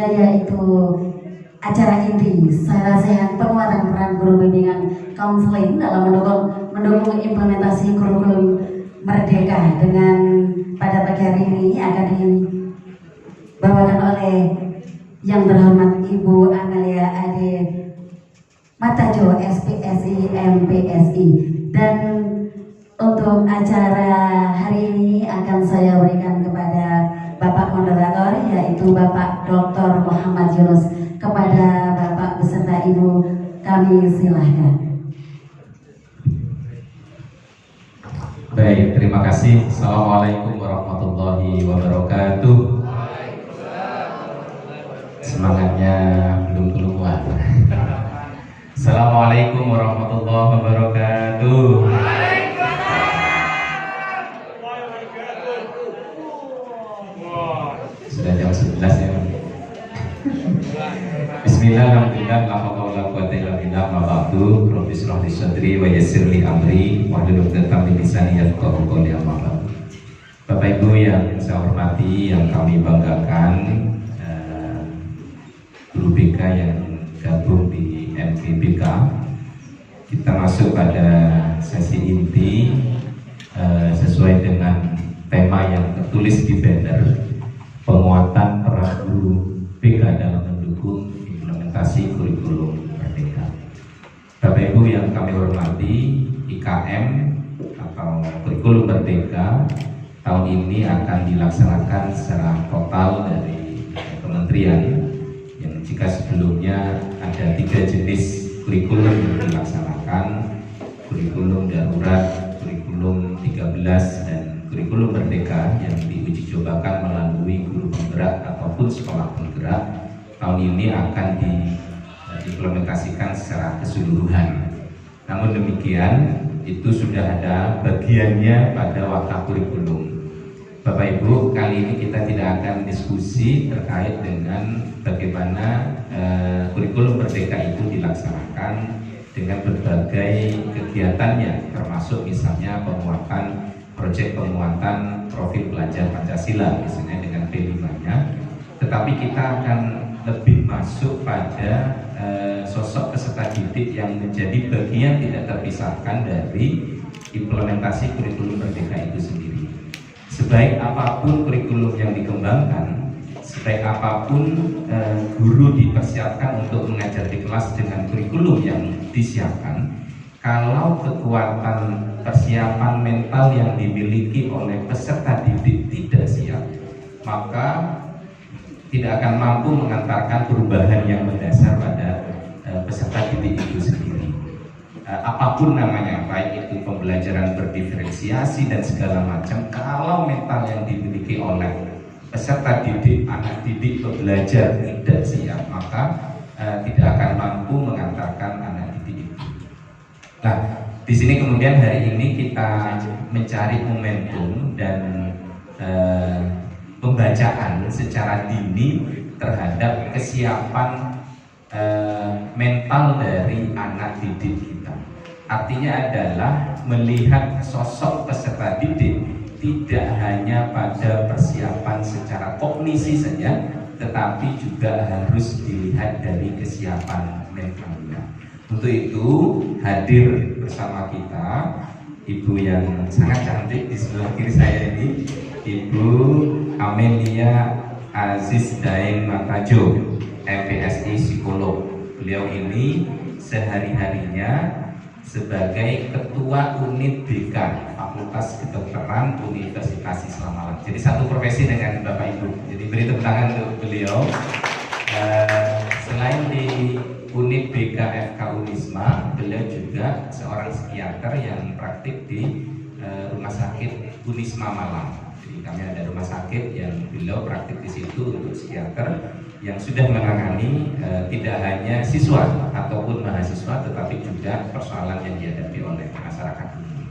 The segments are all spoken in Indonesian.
selanjutnya yaitu acara inti Sara Sehat penguatan peran guru bimbingan konseling dalam mendukung implementasi kurikulum Merdeka. Dengan pada pagi hari ini akan dibawakan oleh yang terhormat Ibu Amelia Ade Matajo SPSI MPSI. Dan untuk acara hari ini akan saya berikan kepada Bapak Moderator, yaitu Bapak Dr. Muhammad Yunus. Kepada Bapak beserta Ibu kami silahkan. Baik, terima kasih. Assalamualaikum warahmatullahi wabarakatuh. Semangatnya belum keluar. Assalamualaikum warahmatullahi wabarakatuh. Sudah jam 11 ya. Bismillahirrahmanirrahim. La haula wala quwwata illa billah. Ma ba'du. Rabbi shrah li sadri wa yassir li amri wahlul 'uqdatam min lisani yafqahu qawli. Amma ba'du. Bapak Ibu yang saya hormati, yang kami banggakan, guru BK yang gabung di MPBK, kita masuk pada sesi inti sesuai dengan tema yang tertulis di banner, penguatan peran guru BK dalam mendukung implementasi kurikulum Merdeka. Bapak Ibu yang kami hormati, IKM atau kurikulum Merdeka tahun ini akan dilaksanakan secara total dari kementerian, yang jika sebelumnya ada 3 jenis kurikulum yang dilaksanakan: kurikulum darurat, kurikulum 13, dan kurikulum Merdeka yang diuji cobakan melalui guru penggerak ataupun sekolah penggerak. Tahun ini akan diimplementasikan secara keseluruhan. Namun demikian, itu sudah ada bagiannya pada wadah kurikulum. Bapak Ibu, kali ini kita tidak akan diskusi terkait dengan bagaimana kurikulum Merdeka itu dilaksanakan dengan berbagai kegiatannya, termasuk misalnya proyek penguatan profil pelajar Pancasila, misalnya dengan P5-nya. Tetapi kita akan lebih masuk pada sosok peserta didik yang menjadi bagian tidak terpisahkan dari implementasi kurikulum Merdeka itu sendiri. Sebaik apapun kurikulum yang dikembangkan, sebaik apapun guru dipersiapkan untuk mengajar di kelas dengan kurikulum yang disiapkan, kalau kekuatan persiapan mental yang dimiliki oleh peserta didik tidak siap, maka tidak akan mampu mengantarkan perubahan yang mendasar pada peserta didik itu sendiri. Apapun namanya, baik itu pembelajaran berdiferensiasi dan segala macam, kalau mental yang dimiliki oleh peserta didik, anak didik, pembelajar tidak siap, maka tidak akan mampu mengantarkan anak didik itu. Nah, di sini kemudian hari ini kita mencari momentum dan pembacaan secara dini terhadap kesiapan mental dari anak didik kita. Artinya adalah melihat sosok peserta didik tidak hanya pada persiapan secara kognisi saja, tetapi juga harus dilihat dari kesiapan mentalnya. Untuk itu hadir bersama kita Ibu yang sangat cantik di sebelah kiri saya ini, Ibu Amelia Aziz Daeng Matajo, MPSI psikolog. Beliau ini sehari-harinya sebagai Ketua Unit BK Fakultas Kedokteran Universitas Islam Malang. Jadi satu profesi dengan Bapak Ibu. Jadi beri tepuk tangan untuk beliau. Selain di Unit BK FK Unisma, beliau juga seorang psikiater yang praktik di Rumah Sakit Unisma Malang. Jadi kami ada rumah sakit yang beliau praktik di situ untuk psikiater yang sudah menangani tidak hanya siswa ataupun mahasiswa, tetapi juga persoalan yang dihadapi oleh masyarakat umum.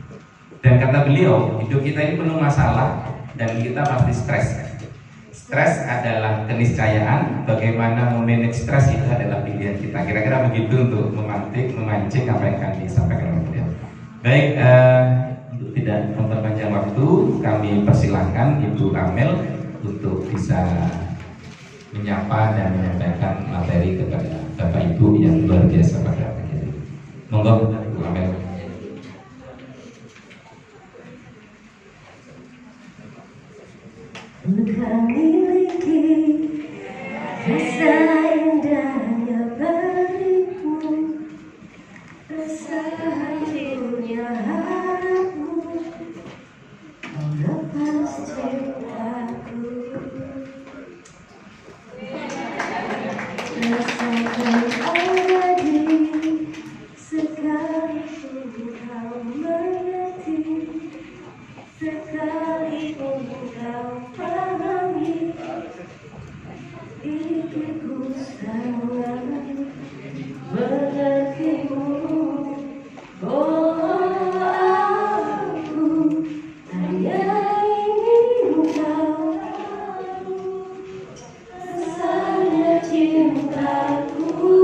Dan kata beliau, hidup kita ini penuh masalah dan kita pasti stres. Stres adalah keniscayaan, bagaimana memanage stres itu adalah pilihan kita. Kira-kira begitu untuk memancing apa yang akan disampaikan oleh beliau. Baik, untuk tidak memperpanjang waktu, kami persilahkan Ibu Amel untuk bisa menyapa dan menyampaikan materi kepada Bapak Ibu yang luar biasa pada pagi hari ini. Monggo Bu Amel. Engkau miliki rasa indahnya berimu, rasa hancurnya harapmu, kau lepas cintaku. Rasakan abadi sekalipun kau mengerti, sekalipun kau pahami, pikirku sangat mengertimu. Oh, aku hanya ingin kau tahu rasanya cintaku,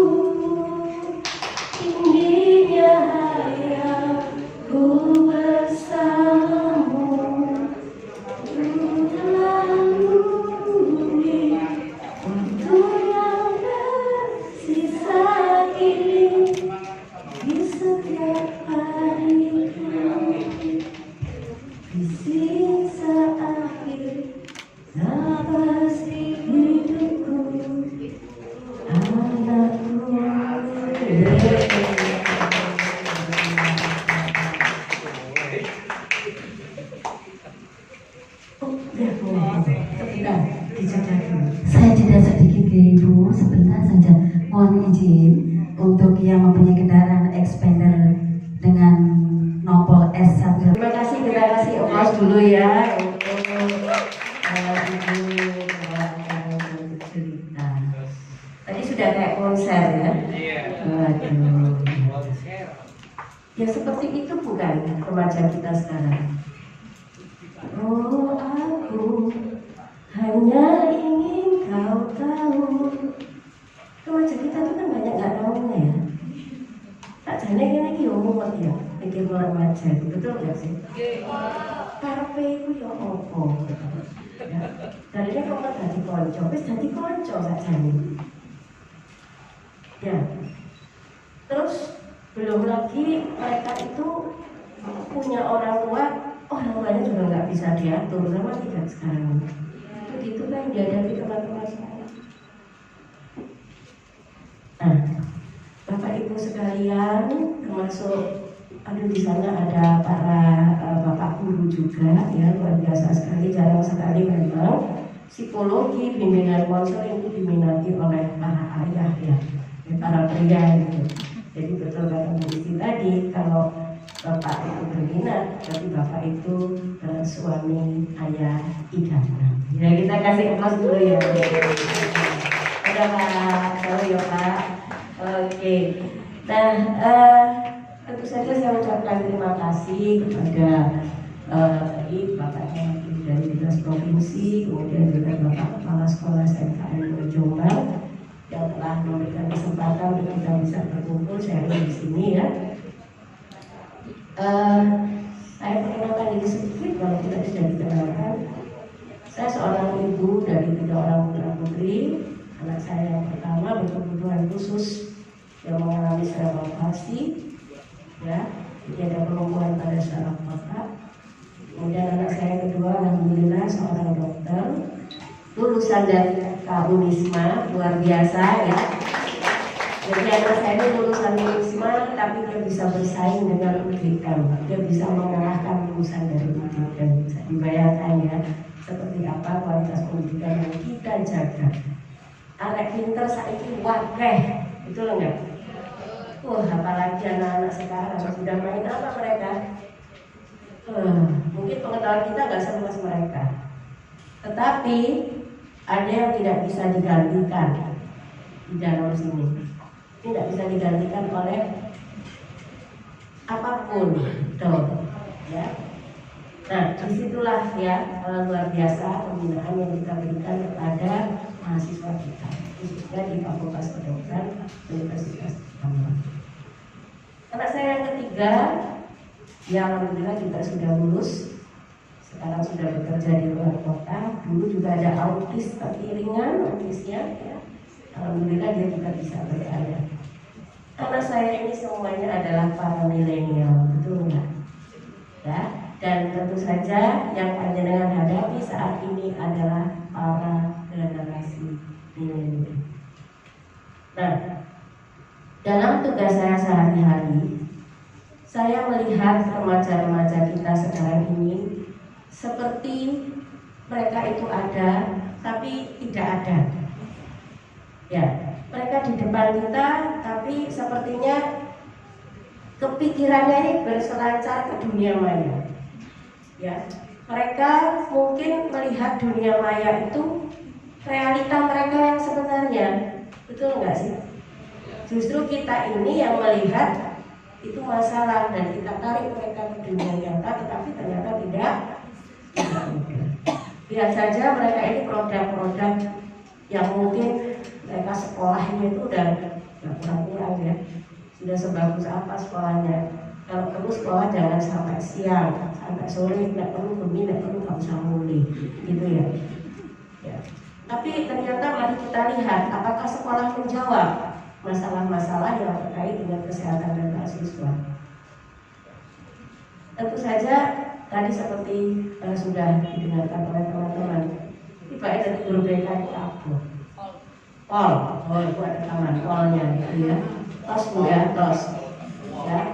tingginya hayalku bersamamu. Lalui waktu yang tersisa kini di setiap hariku, di sisa akhir nafas hidupku, anakku. Sebentar, dijaga dulu. Saya jeda sedikit ke Ibu, sebentar saja. Mohon izin untuk yang mempunyai kendaraan expander dengan nopol S1. Terima kasih, kita kasih ongkos dulu ya untuk Ibu cerita. Tadi sudah kayak konser ya. Waduh. Ya seperti itu bukan remaja kita sekarang. Oh, aku hanya ingin kau tahu. Remaja kita itu kan banyak nggak tahunya ya. Tak jane kene iki umum ya, pikir remaja itu betul nggak sih? Karepe iku ya apa? Ya. Dalile kok dadi kanca, wis dadi kanca sakjane. Ya. Terus belum lagi mereka itu punya orang tuanya juga nggak bisa diatur, sama tidak sekarang. Begitu kan dihadapi teman-teman saya. Nah, Bapak Ibu sekalian, termasuk di sana ada para bapak guru juga, ya luar biasa sekali, jarang sekali memang psikologi bimbingan konseling itu diminati oleh para ayah ya, para pria gitu. Jadi betul kata Bu Isi tadi, kalau bapak itu berminat, tapi bapak itu suami ayah idaman. Ya kita kasih aplaus dulu ya. Ada Pak, halo ya Pak. Oke. Nah, tentu saja saya ucapkan terima kasih kepada Bapak dari Dinas Provinsi, kemudian juga Bapak Kepala Sekolah SMKN Jombang yang telah memberikan kesempatan untuk kita bisa berkumpul sharing di sini ya. Saya perkenalkan diri sedikit, kalau kita sudah dikenalkan. Saya seorang ibu dari 3 orang putra putri. Anak saya yang pertama berkebutuhan khusus yang mengalami cerebral palsy, ya, jadi ada kelumpuhan pada saraf otak. Kemudian anak saya yang kedua, alhamdulillah seorang dokter, lulusan dari Unisma, luar biasa ya. Jadi anak saya ini lulusan Unisma, tapi dia bisa bersaing dengan UGM, dia bisa mengalahkan lulusan dari UGM. Bisa dibayangkan ya, seperti apa kualitas pendidikan yang kita jaga. Anak pinter saiki wakeh, betul enggak? Apalagi anak-anak sekarang sudah main apa mereka? Mungkin pengetahuan kita nggak seluas mereka, tetapi ada yang tidak bisa digantikan di dalam sini. Tidak bisa digantikan oleh apapun, betul, ya. Nah, disitulah ya luar biasa pembinaan yang kita berikan kepada mahasiswa kita, khususnya di Fakultas Kedokteran Universitas Tangerang. Anak saya yang ketiga, ya alhamdulillah juga sudah lulus, sekarang sudah bekerja di luar kota. dulu juga ada autis tapi ringan autisnya ya. Alhamdulillah dia juga bisa berkarya. Anak saya ini semuanya adalah para milenial, betul nggak? Ya, dan tentu saja yang panjenengan hadapi saat ini adalah para generasi milenial. Nah, dalam tugas saya sehari-hari, saya melihat remaja-remaja kita sekarang ini seperti mereka itu ada, tapi tidak ada. Ya, mereka di depan kita, tapi sepertinya kepikirannya ini berselancar ke dunia maya. Ya, mereka mungkin melihat dunia maya itu realita mereka yang sebenarnya, betul nggak sih? Justru kita ini yang melihat itu masalah dan kita tarik mereka ke dunia nyata, tetapi ternyata tidak mudah. Lihat saja mereka ini produk-produk yang mungkin mereka sekolahnya itu udah kurang-kurang ya, sudah sebagus apa sekolahnya. Kalau perlu sekolah jangan sampai siang, sampai sore, tidak perlu gemi, tidak perlu nggak usah muli, gitu ya. Ya. Tapi ternyata mari kita lihat apakah sekolah menjawab masalah-masalah yang terkait dengan kesehatan dan mahasiswa. Tentu saja tadi seperti sudah didengarkan oleh teman-teman, tiba-tiba dari guru BK itu apa? Itu ada taman polnya, gitu ya. Tos bu ya, tos. Ya,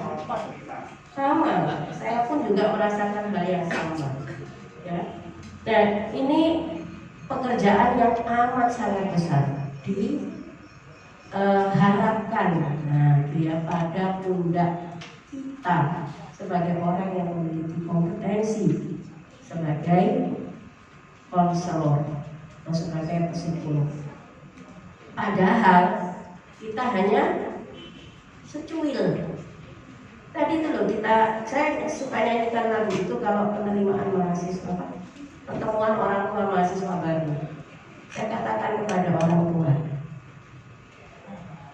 sama. Saya pun juga merasakan hal yang sama. Ya, dan ini pekerjaan yang amat sangat besar diharapkan, dia pada pundak kita sebagai orang yang memiliki kompetensi sebagai konselor atau sebagai psikolog. Padahal kita hanya secuil. Tadi itu loh saya suka nyanyikan lagu itu kalau penerimaan mahasiswa, pertemuan orang tua mahasiswa baru. Saya katakan kepada orang tua,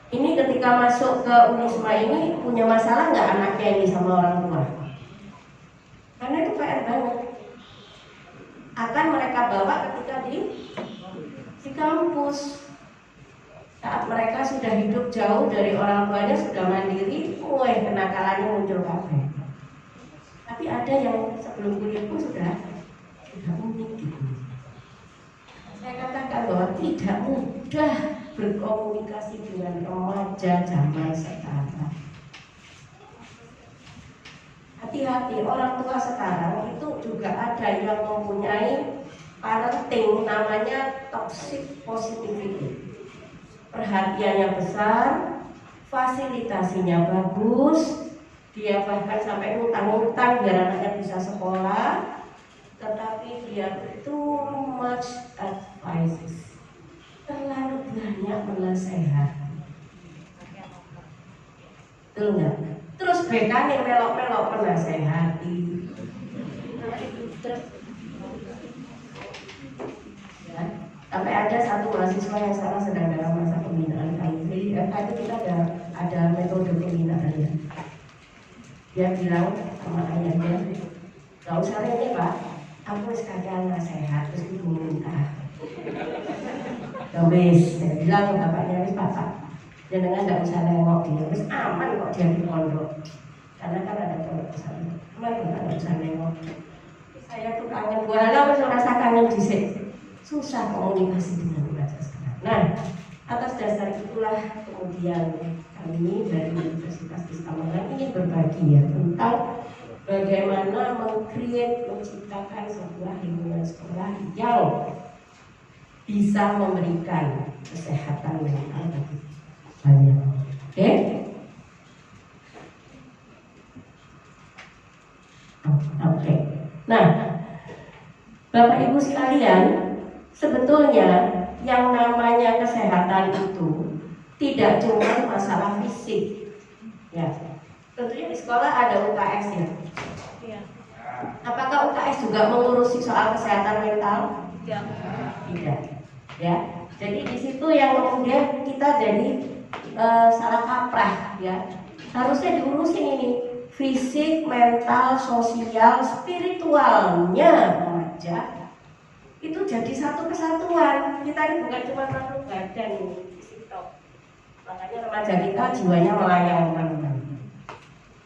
ini ketika masuk ke Unisma ini punya masalah nggak anaknya ini sama orang tua? Karena itu PR banget. Akan mereka bawa ketika di kampus. Saat mereka sudah hidup jauh dari orang tuanya, sudah mandiri, kenakalannya muncul kabeh. Tapi ada yang sebelum kuliah pun sudah unik gitu. Saya katakan bahwa tidak mudah berkomunikasi dengan remaja zaman sekarang. Hati-hati, orang tua sekarang itu juga ada yang mempunyai parenting namanya toxic positivity. Perhatiannya besar, fasilitasinya bagus, dia bahkan sampai ngutang-ngutang biar anaknya bisa sekolah, tetapi dia too much advices, terlalu banyak menasehati. Betul nggak? Terus BK nih melok-melok menasehati. Ya. Sampai ada satu mahasiswa yang sekarang sedang dalam masa pembinaan HIV. Itu kita ada metode pembinaannya. Dia bilang sama ayahnya, gak usah ini Pak, aku sekalian nasehat terus ibu minta. Wis, saya bilang ke bapaknya, wis Bapak, jangan gak usah nengok dia, wis aman kok dia di pondok. Karena kan ada pondok pesantren, aman kok gak usah nengok. Saya tuh kangen, walau wis rasa kangen dhisik. Susah komunikasi dengan remaja sekarang. Nah, atas dasar itulah kemudian kami dari Universitas Islam ingin berbagi ya tentang bagaimana menciptakan sebuah lingkungan sekolah yang bisa memberikan kesehatan mental bagi banyak. Oke? Oke. Nah, Bapak Ibu sekalian, sebetulnya yang namanya kesehatan itu tidak cuma masalah fisik, ya. Tentunya di sekolah ada UKS ya. Iya. Apakah UKS juga mengurusi soal kesehatan mental? Tidak. Ya. Jadi di situ yang kemudian kita jadi salah kaprah, ya. Harusnya diurusin ini fisik, mental, sosial, spiritualnya remaja. itu jadi satu kesatuan. Kita ini bukan cuma satu badan ini. Makanya remaja kita jiwanya melayang, teman-teman.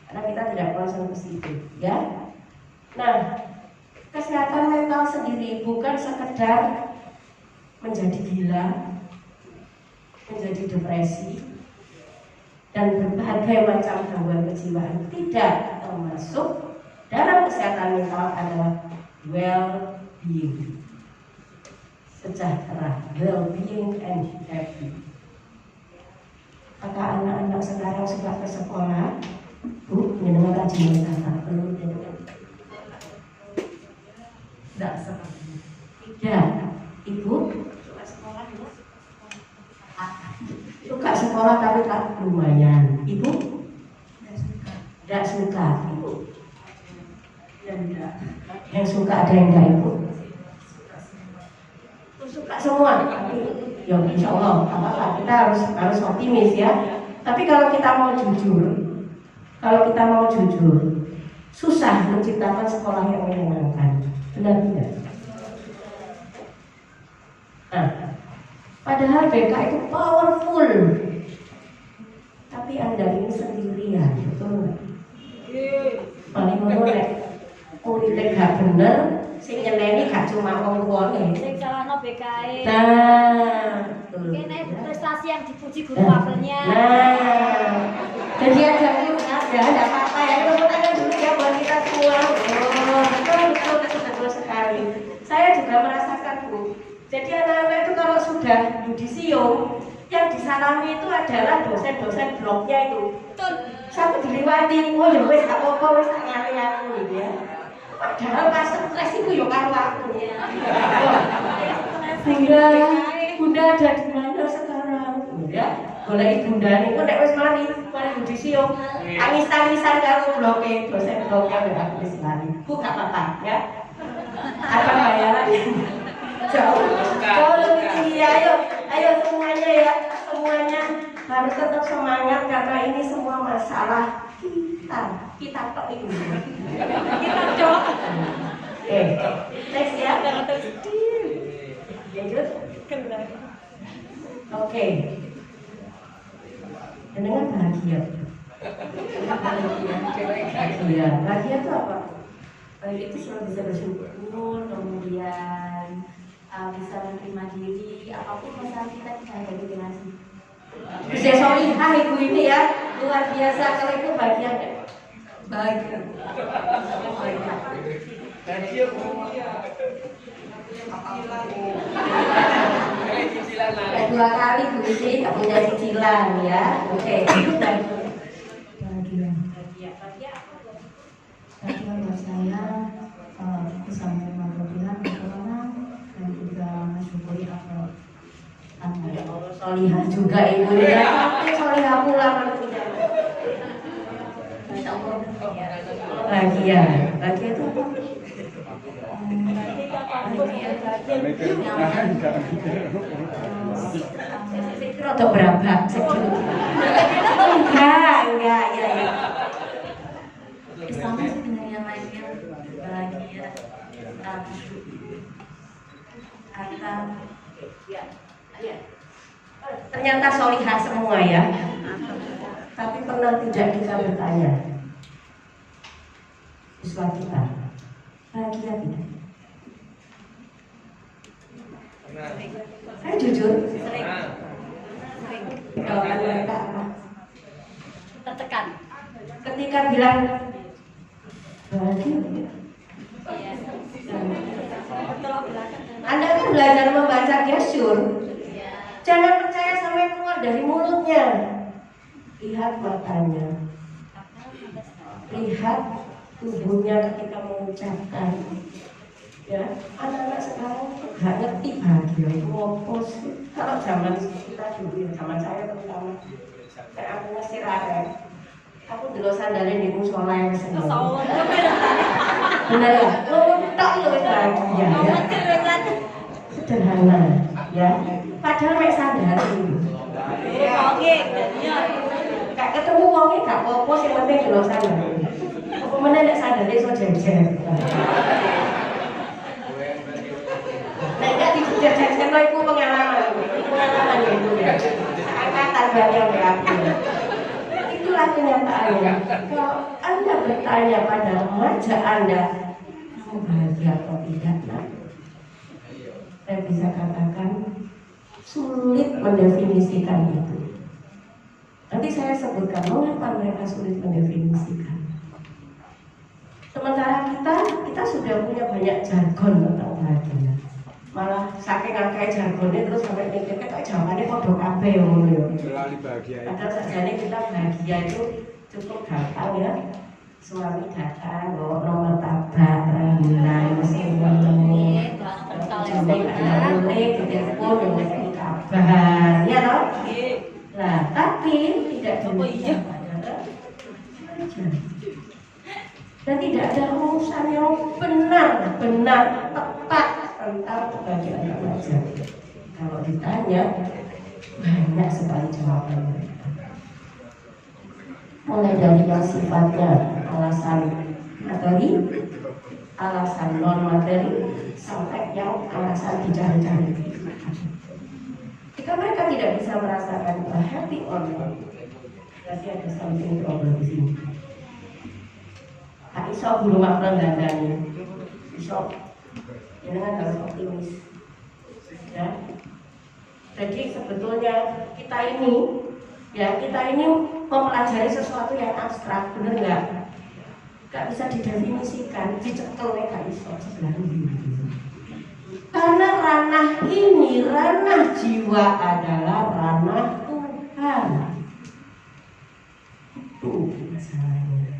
Karena kita tidak konsen ke situ, ya. Nah, kesehatan mental sendiri bukan sekedar menjadi gila, menjadi depresi, dan berbagai macam gangguan kejiwaan. Tidak, termasuk dalam kesehatan mental adalah well-being, sejahtera, well-being and happy. Apakah anak-anak sekarang sudah ke sekolah? Bu, mendengar kajian kata belum mendengar? Tidak seperti. Tidak, Ibu suka sekolah, Bu? Suka sekolah tapi tak lumayan. Ibu? Tidak suka. Ibu? Yang suka ada yang enggak, Ibu? Suka semua. Tapi ya insya Allah apa-apa, kita harus optimis ya. Tapi kalau kita mau jujur, susah menciptakan sekolah yang menyenangkan, benar tidak? Nah, padahal BK itu powerful, tapi Anda ini sendirian, betul nggak? Paling menolong, muridnya gak bener, sing nyeneni gak cuma wong tuane. Sing salahno BKE. Nah, Kene prestasi yang dipuji guru wafilnya. Nah, jadi ada apa-apa ya, tepuk tangan dulu ya buat kita semua. Oh, betul sekali. Saya juga merasakan, Bu. Jadi anak-anak itu kalau sudah yudisium, yang disalami itu adalah dosen-dosen blognya itu. Betul. Sampai dilewati, oh ya wes gak apa-apa, wes tak ngerti aku gitu ya. Padahal pas stres itu ya karo aku. Bunda ada di mana sekarang? Ya, boleh bunda nih, kok nek wis mari yudisium, tangis-tangisan karo bloke, dosen bloke aku wis lari. Bu gak apa-apa ya. Apa bayaran? Jauh lebih tinggi. Ayo semuanya ya, semuanya harus tetap semangat karena ini semua masalah kita tok ini. Kita tok. Next ya. Lanjut. Oke. Dengan bahagia. Bahagia itu apa? Bahagia itu selalu bisa bersyukur, kemudian bisa menerima diri, apapun masalah kita ada definasi. Bisa solihah ibu ini ya, luar biasa. Kalau itu bahagia enggak? Bahagia. Dua kali Bu Isi nggak punya cicilan ya. Oke, itu bahagia. Bahagia buat saya bisa menerima kebenaran berkemenang dan juga mensyukuri apa ada Allah solihah juga ibu ya. Solihah pula manusia. Masya Allah. Bahagia itu apa? Rotok berapa? Enggak, ya. Sama sebenarnya lainnya bahagia, harta. Ternyata solihah semua ya. Tapi pernah tidak kita bertanya, siswa kita bahagia tidak? Saya jujur, sering. Jawaban mereka apa? Tertekan. Ketika bilang bahagia, Anda kan belajar membaca gestur. Jangan percaya sampai keluar dari mulutnya. Lihat matanya, lihat tubuhnya ketika mengucapkan. Ya, anak-anak sekarang nggak ngerti bahagia itu apa sih. Kalau zaman kita dulu, zaman saya terutama, kayak aku ngasih rare, aku dulu sandalin di musola yang seneng. Bener ya, nguntok lu bahagia ya. Sederhana, ya. Padahal mek sandalin. Gak ketemu wongnya gak apa-apa, yang penting dulu sandalin. Apa mana nek sandalin so jejer. ya. Kalau Anda bertanya pada remaja Anda, kamu bahagia atau tidak? Nah, saya bisa katakan sulit mendefinisikan itu. Nanti saya sebutkan mengapa mereka sulit mendefinisikan. Sementara kita sudah punya banyak jargon tentang bahagia. Malah saking akeh jargonnya terus sampai mikir kayak jawabannya podo kabeh ngono ya. Padahal sajane kita bahagia itu cukup gampang ya. Suami datang bawa nomor tabak, rangkulan, mesin Nggih, kental ya. boleh ditelepon dengan kabar, ya toh? Nah, tapi tidak demikian adalah dan tidak ada rumusan yang benar tepat tentang kebahagiaan remaja. Kalau ditanya, banyak sekali jawabannya. Mulai dari yang sifatnya alasan materi, alasan non materi, sampai yang alasan dicari-cari. Jika mereka tidak bisa merasakan happy or not, berarti ada something problem di sini. Tak iso guru makna gandani, iso, jangan harus optimis. Ya. Jadi sebetulnya kita ini mempelajari sesuatu yang abstrak, bener nggak? Nggak bisa didefinisikan, dicekel nggak iso sebenarnya. Karena ranah ini, ranah jiwa adalah ranah Tuhan. Itu masalahnya.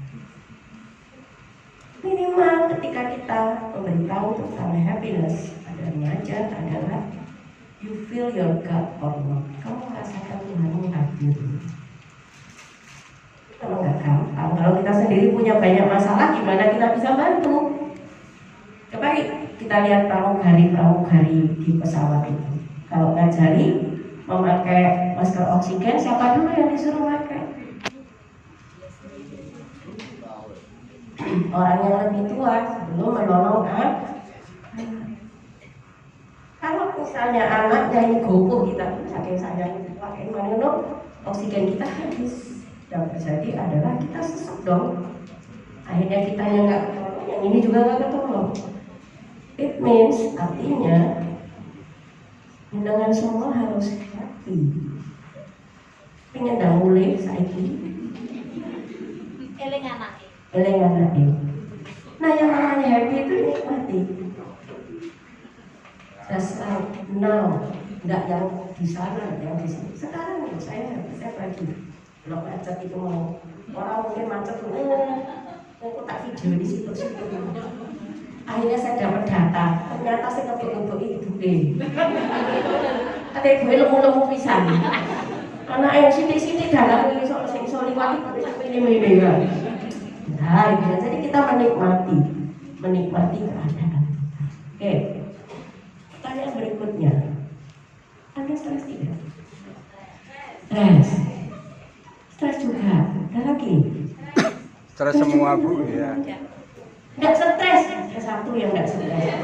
Minimal ketika kita memberitahu tentang happiness pada remaja adalah you feel your God or not. Kamu merasakan Tuhanmu hadir. Kalau nggak gampang, kalau kita sendiri punya banyak masalah, gimana kita bisa bantu? Coba kita lihat pramugari di pesawat itu. Kalau ngajari memakai masker oksigen, siapa dulu yang disuruh pakai? Orang yang lebih tua sebelum menolong anak. Kalau misalnya anaknya ini gopoh, kita saking sayang pakai mana oksigen kita habis. Yang terjadi adalah kita sesek dong. Akhirnya kita yang nggak ketolong, yang ini juga nggak ketolong. It means artinya dengan semua harus happy. Pengen dah mulai saiki. Eling anake. Nah, yang namanya happy itu nikmati. Just like now, nggak yang di sana, yang di sini. Sekarang nih, saya pergi. Belum macet itu mau orang mungkin macet dulu, aku tak video di situ. Akhirnya saya dapat data, ternyata saya ngebuk-ngebuk itu deh. Ada gue lemu-lemu pisan. Anak yang sini dalam ini soal liwat ini kan. Nah, jadi kita menikmati keadaan. Oke. Pertanyaan berikutnya, Anda stres tidak? Stres juga. Ada lagi? Stres semua Bu ya. Tidak stres. Ada satu yang tidak stres.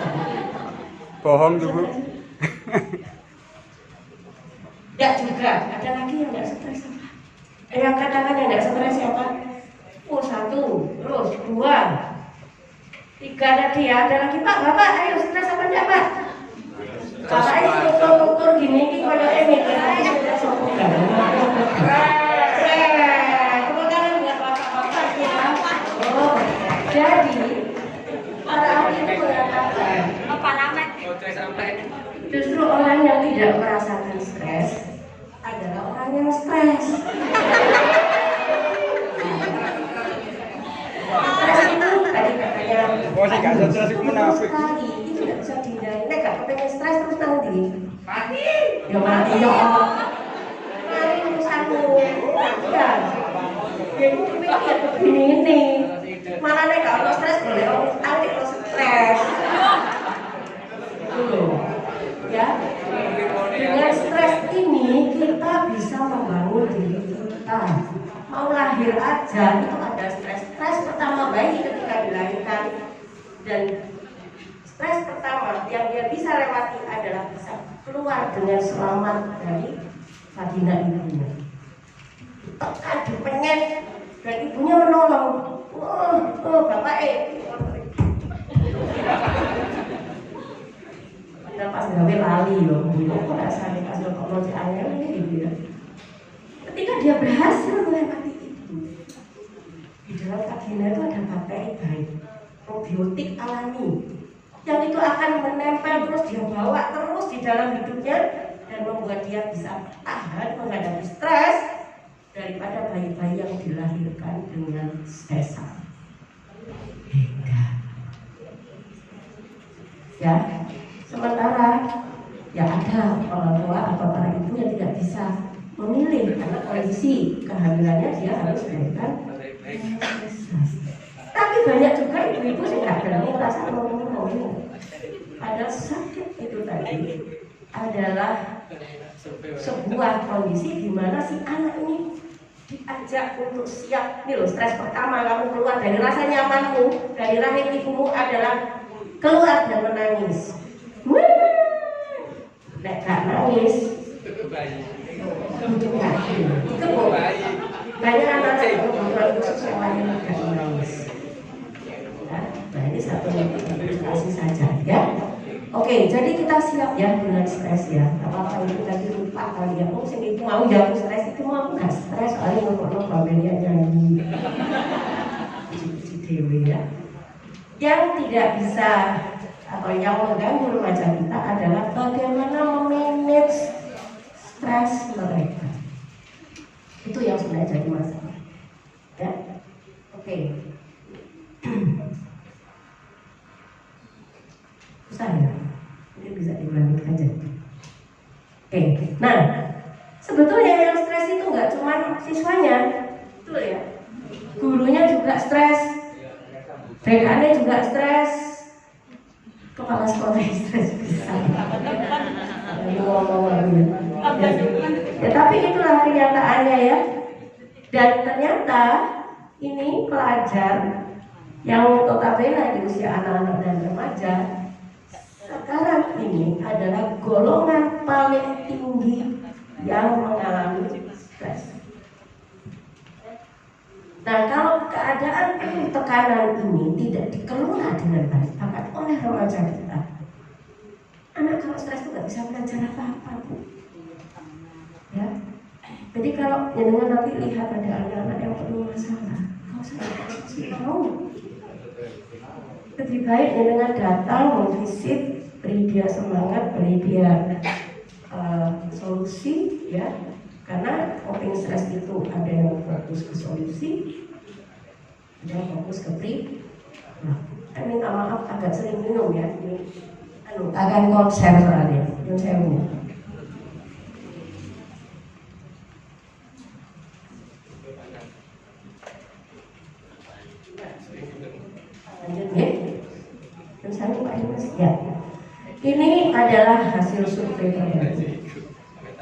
Bohong tuh Bu. Tidak juga. Ada lagi yang tidak stres apa? Yang katakan yang tidak stres siapa? Oh, 1, terus 2, 3 tadi ya. Ada lagi Pak, Bapak, ayo stres apa enggak Pak? Bapak itu ukur gini ini kalau ini stres apa enggak? Jadi para ahli itu mengatakan justru orang yang tidak merasakan stres adalah orang yang stres. Stres itu tadi katanya Saya nggak stres itu menafik. itu tidak bisa dihindari. Nek gak kepengen stres terus nanti mati. Ya mati ya. Mari urusanmu. Ya. Jadi pikir begini. Malah nek kalau stres boleh nanti kalau stres. Dulu. Ya. Dengan stres ini kita bisa membangun diri kita. Mau lahir aja itu ada stres. Stres pertama bayi ketika dilahirkan dan stres pertama yang dia bisa lewati adalah bisa keluar dengan selamat dari vagina ibunya. Tekan dipenyet Dan ibunya menolong. Bapak dan pas gawe lali loh, kok rasanya pas lo angel ini gitu ya. Ketika dia berhasil melewati itu, di dalam vagina itu ada bakteri baik, probiotik alami, yang itu akan menempel terus dia bawa terus di dalam hidupnya dan membuat dia bisa tahan menghadapi stres daripada bayi-bayi yang dilahirkan dengan sesar. Ya, sementara ya ada orang tua atau para ibu yang tidak bisa memilih karena kondisi kehamilannya dia harus melahirkan. Tapi banyak juga ibu-ibu yang nggak berani merasa mau ada sakit itu tadi adalah sebuah kondisi di mana si anak ini diajak untuk siap nih loh, stres pertama kamu keluar dari rasa nyamanmu dari rahim ibumu adalah keluar dan menangis. Nek gak nangis banyak anak-anak yang kebutuhan khusus yang lain gak nangis. Nah ini satu ilustrasi saja ya. Oke, jadi kita siap ya dengan stres ya. Apa-apa itu tadi lupa kali ya. Sing itu mau jauh stres itu mau gak stres soalnya ngomong Babelia nyanyi puji-puji dewi ya. Yang tidak bisa atau yang mengganggu remaja kita adalah bagaimana memanage stres mereka. Itu yang sebenarnya jadi masalah. Ya, oke. Susah ya, ini bisa diulangi aja. Oke, nah sebetulnya yang stres itu nggak cuma siswanya, betul ya. Gurunya juga stres, rekannya juga stres, kepala sekolah stres bisa. Ya, tapi itulah kenyataannya ya. Dan ternyata ini pelajar yang notabene di usia anak-anak dan remaja sekarang ini adalah golongan paling tinggi yang mengalami stres. Nah, kalau keadaan tekanan ini tidak dikelola dengan baik bahkan oleh remaja kita, anak kalau stres itu nggak bisa belajar apa-apa, Bu. Ya, jadi kalau jenengan nanti lihat ada anak-anak yang penuh masalah, kalau saya kasih tahu, lebih baik jenengan datang memvisit, beri dia semangat, beri dia solusi, ya. Karena coping stress itu ada yang fokus ke solusi, ada yang fokus ke saya minta maaf agak sering minum ya, ini agak konser soalnya, yang saya minum. Lanjut ya, dan saya Pak Dimas ya. Ini adalah hasil survei terbaru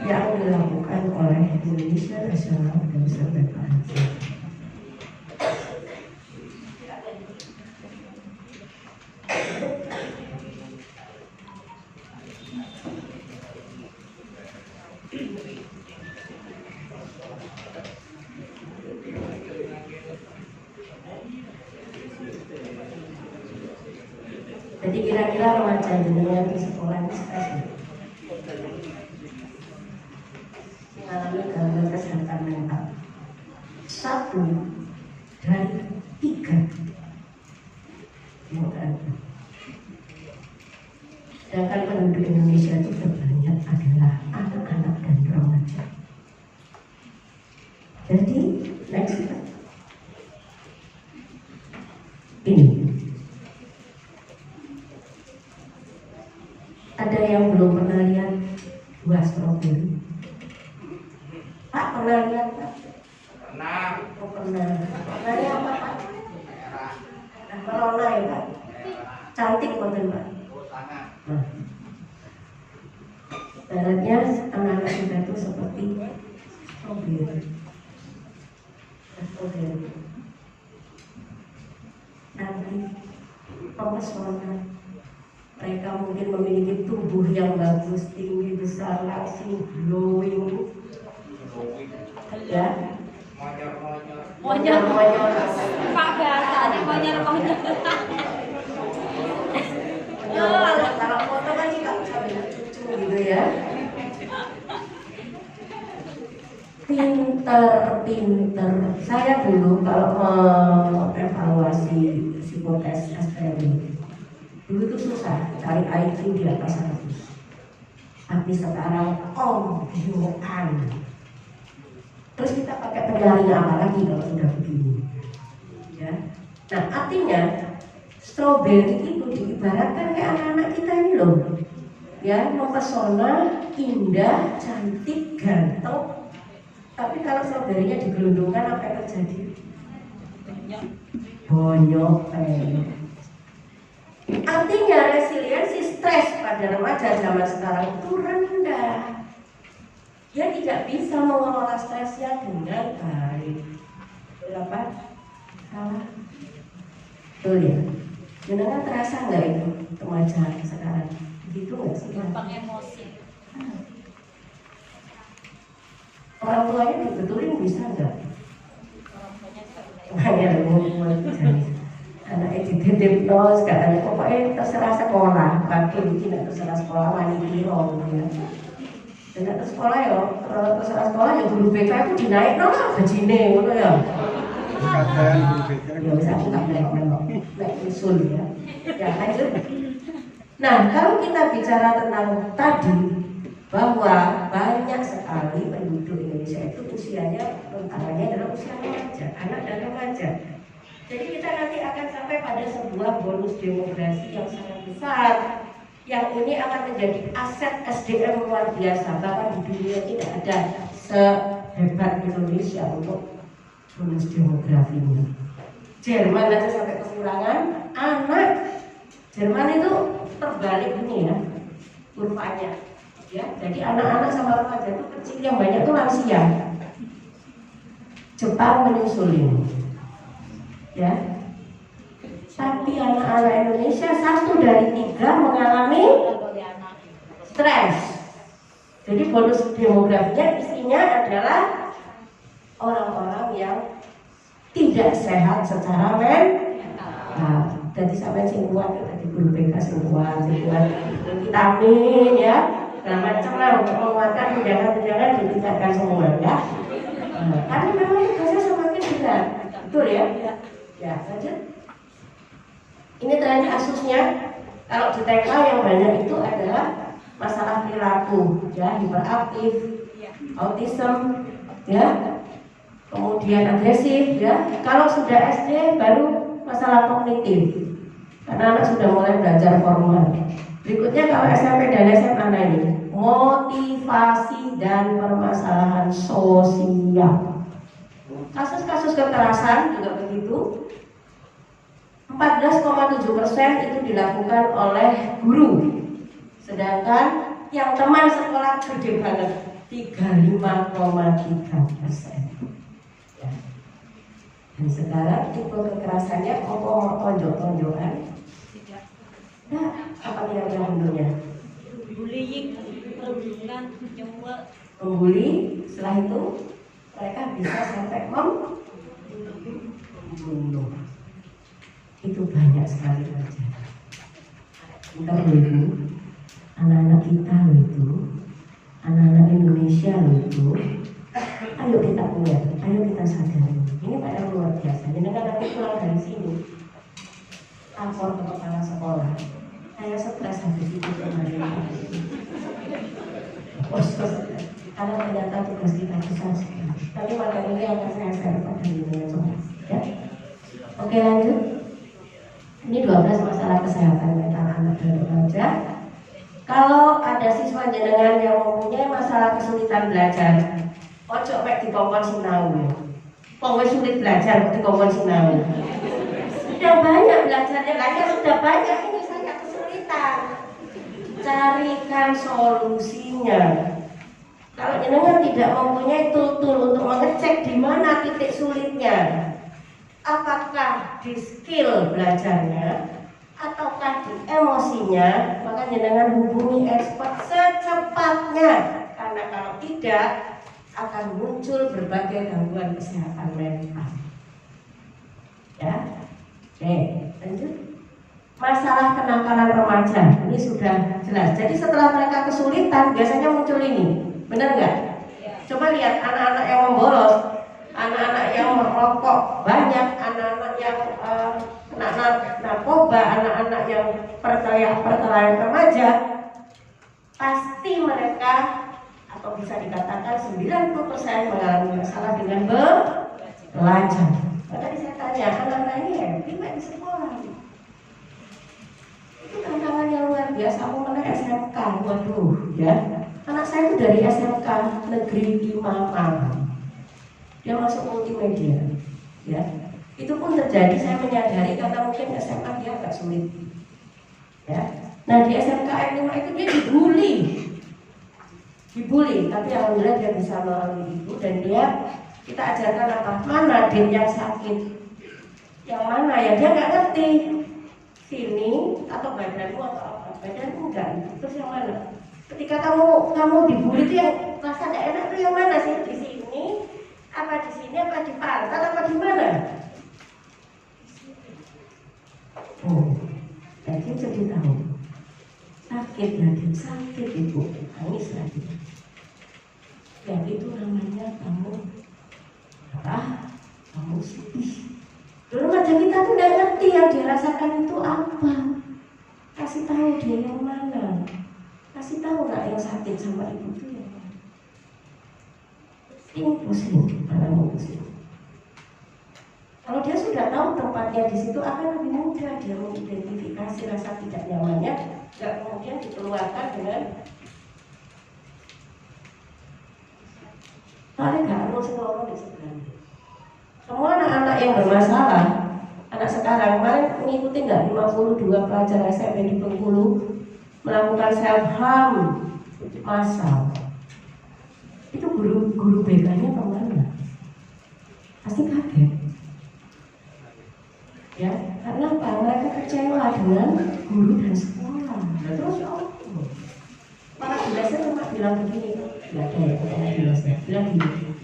yang dilakukan oleh Indonesia National Cancer Prevention. Jadi kira-kira remaja dengan di sekolah ini stres mengalami gangguan kesehatan mental. 1 dari 3. Sedangkan penduduk Indonesia itu terbanyak adalah anak-anak dan remaja. Jadi next ini ada yang belum pernah lihat buah stroberi? Pak pernah lihat Pak? Pernah. Oh pernah. Warnanya apa Pak? Nah, merona ya Pak? Cantik banget Pak? Nah, baratnya anak-anak kita itu seperti stroberi. Stroberi. Nanti mempesona. Mereka mungkin memiliki tubuh yang bagus, tinggi, besar, langsing, glowing, ya. Monyor. Pak bahasanya monyor. Kalau foto kan juga sambil cucu gitu ya. Pinter. Saya dulu kalau mengevaluasi psikotes SPM dulu itu susah cari IQ di atas 100. Tapi sekarang biungan. Terus kita pakai penyaring apa lagi kalau sudah begini? Ya. Nah artinya strawberry itu diibaratkan kayak anak-anak kita ini loh, ya, mempesona, indah, cantik, ganteng. Tapi kalau strawberry-nya digelundungkan apa yang terjadi? Bonyok. Artinya resiliensi stres pada remaja zaman sekarang itu rendah. Dia tidak bisa mengelola stresnya dengan baik. Berapa? Salah. Betul ya? Jangan terasa nggak itu remaja sekarang? Begitu nggak sih? Gampang emosi. Orang tuanya dibetulin bisa nggak? Orang tuanya Hanya ngomong anaknya dititip katanya pokoknya terserah sekolah, pakai tidak terserah sekolah wani kiro ya. Dan terus sekolah ya, terserah sekolah ya guru BK itu dinaik lah gajine ngono ya. Kadang BK. Ya bisa aku tak naik usul ya. Ya lanjut. Nah kalau kita bicara tentang tadi bahwa banyak sekali penduduk Indonesia itu usianya rentangannya adalah usia remaja, anak dan remaja. Jadi kita nanti akan sampai pada sebuah bonus demografi yang sangat besar, yang ini akan menjadi aset SDM luar biasa. Bahkan di dunia tidak ada sehebat Indonesia untuk bonus demografi ini. Jerman aja sampai kekurangan anak. Jerman itu terbalik ini ya kurvanya. Ya, jadi anak-anak sama remaja itu kecil, yang banyak itu lansia. Jepang menyusulin. Ya, tapi anak-anak Indonesia 1 dari 3 mengalami stres. Jadi bonus demografinya isinya adalah orang-orang yang tidak sehat secara mental. Jadi sampai sing kuat, tadi guru BK sing kuat, vitamin ya, nah macam lah untuk menguatkan tunjangan-tunjangan ditingkatkan semua ya. Karena memang tugasnya semakin berat, betul ya? Ya, lanjut. Ini terakhir kasusnya. Kalau di TK yang banyak itu adalah masalah perilaku, ya, hiperaktif, autism, ya, kemudian agresif, ya. Kalau sudah SD baru masalah kognitif, karena anak sudah mulai belajar formal. Berikutnya kalau SMP dan SMA ini motivasi dan permasalahan sosial. Kasus-kasus kekerasan juga begitu. 14,7% itu dilakukan oleh guru, sedangkan yang teman sekolah gede banget 35,3%. Ya. Dan sekarang tipe kekerasannya tonjok-tonjokan. Nah, apa kira-kira bentuknya? bullying, perundungan, nyuwek. Membuli, setelah itu mereka bisa sampai membunuh. Itu banyak sekali terjadi. Bentar loh ibu, anak-anak kita loh itu, anak-anak Indonesia loh itu. Ayo kita punya, ayo kita sadari. Ini Pak yang luar biasa. Jadi kan nanti pulang dari sini, lapor ke kepala sekolah. Saya stres habis itu kemarin. Karena ternyata tugas kita besar sekali. Tapi materi ini akan saya share pada dunia semua. Ya. Oke lanjut. Ini 12 masalah kesehatan mental anak dan remaja. Kalau ada siswa jenengan yang mempunyai masalah kesulitan belajar, ojo mek dikongkon sinau. Wong sulit belajar dikongkon sinau. Sudah banyak belajarnya, lagi sudah banyak ini saya kesulitan. Carikan solusinya. Kalau jenengan tidak mempunyai tool untuk mengecek di mana titik sulitnya, apakah di skill belajarnya ataukah di emosinya, maka jenengan hubungi expert secepatnya. Karena kalau tidak, akan muncul berbagai gangguan kesehatan mental. Ya, oke, lanjut. Masalah kenakalan remaja ini sudah jelas. Jadi setelah mereka kesulitan, biasanya muncul ini, benar nggak? Coba lihat anak-anak yang membolos, anak-anak yang merokok banyak, anak-anak yang kena narkoba, anak-anak yang perkelahian remaja, pasti mereka atau bisa dikatakan 90% mengalami masalah dengan belajar. Tadi saya tanya, anak-anak ini happy nggak di sekolah? Itu tantangan yang luar biasa. Aku mana SMK, waduh, ya. Anak saya itu dari SMK Negeri 5 Malang. Dia masuk multimedia, ya. Itu pun terjadi, saya menyadari karena mungkin SMK dia agak sulit, ya. Nah di SMK 5 itu dia dibully, tapi alhamdulillah dia bisa melalui itu dan dia kita ajarkan apa? Mana dia yang sakit, yang mana ya dia nggak ngerti. Sini atau badanmu atau apa? Badanmu enggak. Terus yang mana? Ketika kamu dibully itu yang rasa nggak enak itu yang mana sih? Di sini apa di sini apa di pantat apa di mana? Oh, jadi tahu sakit lagi, sakit ibu, nangis lagi. Ya itu namanya kamu marah, kamu sedih. Dulu macam kita tuh udah ngerti yang dirasakan itu apa. Kasih tahu dia yang mana. Kasih tahu nggak yang sakit sama ibu itu yang mana. Ini pusing, anakmu pusing. Kalau dia sudah tahu tempatnya di situ akan lebih mudah dia mengidentifikasi rasa tidak nyamannya, nggak kemudian dikeluarkan dengan paling nggak harus ngomong di sebelah. Semua anak-anak yang bermasalah, anak sekarang kemarin mengikuti nggak 52 pelajar SMP di Bengkulu melakukan self harm massal. Itu guru BK-nya kemana? Pasti kaget. Ya, karena apa? Mereka kecewa dengan guru dan sekolah. Terus para bilasnya cuma bilang begini, nggak ada ya para bilasnya, bilang gini,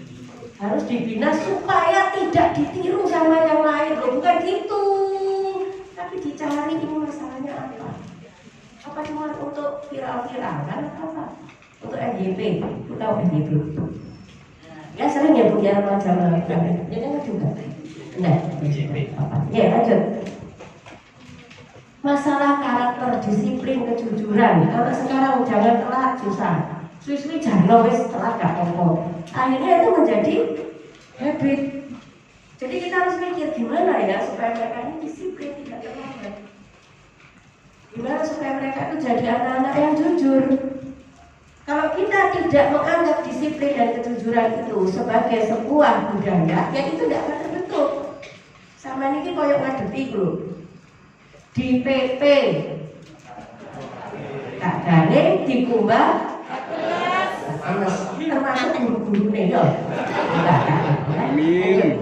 harus dibina supaya tidak ditiru sama yang lain. Loh, bukan gitu, tapi dicari ini masalahnya apa? Apa cuma untuk viral-viralkan atau apa? Untuk FYP, kita tahu FYP. Ya sering ya punya remaja melakukan, ya kan juga. Nah, ya lanjut. Masalah karakter, disiplin, kejujuran. Kalau sekarang jangan telat susah. Suwi-suwi jangan wis telat gak apa-apa. Akhirnya itu menjadi habit. Jadi kita harus mikir gimana ya supaya mereka ini disiplin, tidak terlambat. Gimana supaya mereka itu jadi anak-anak yang jujur. Kalau kita tidak menganggap disiplin dan kejujuran itu sebagai sebuah budaya, ya itu tidak akan terbentuk. Sama ini koyok ngadepi lho. Di PP kadane dikumbah termasuk guru-guru nih ya. Amin.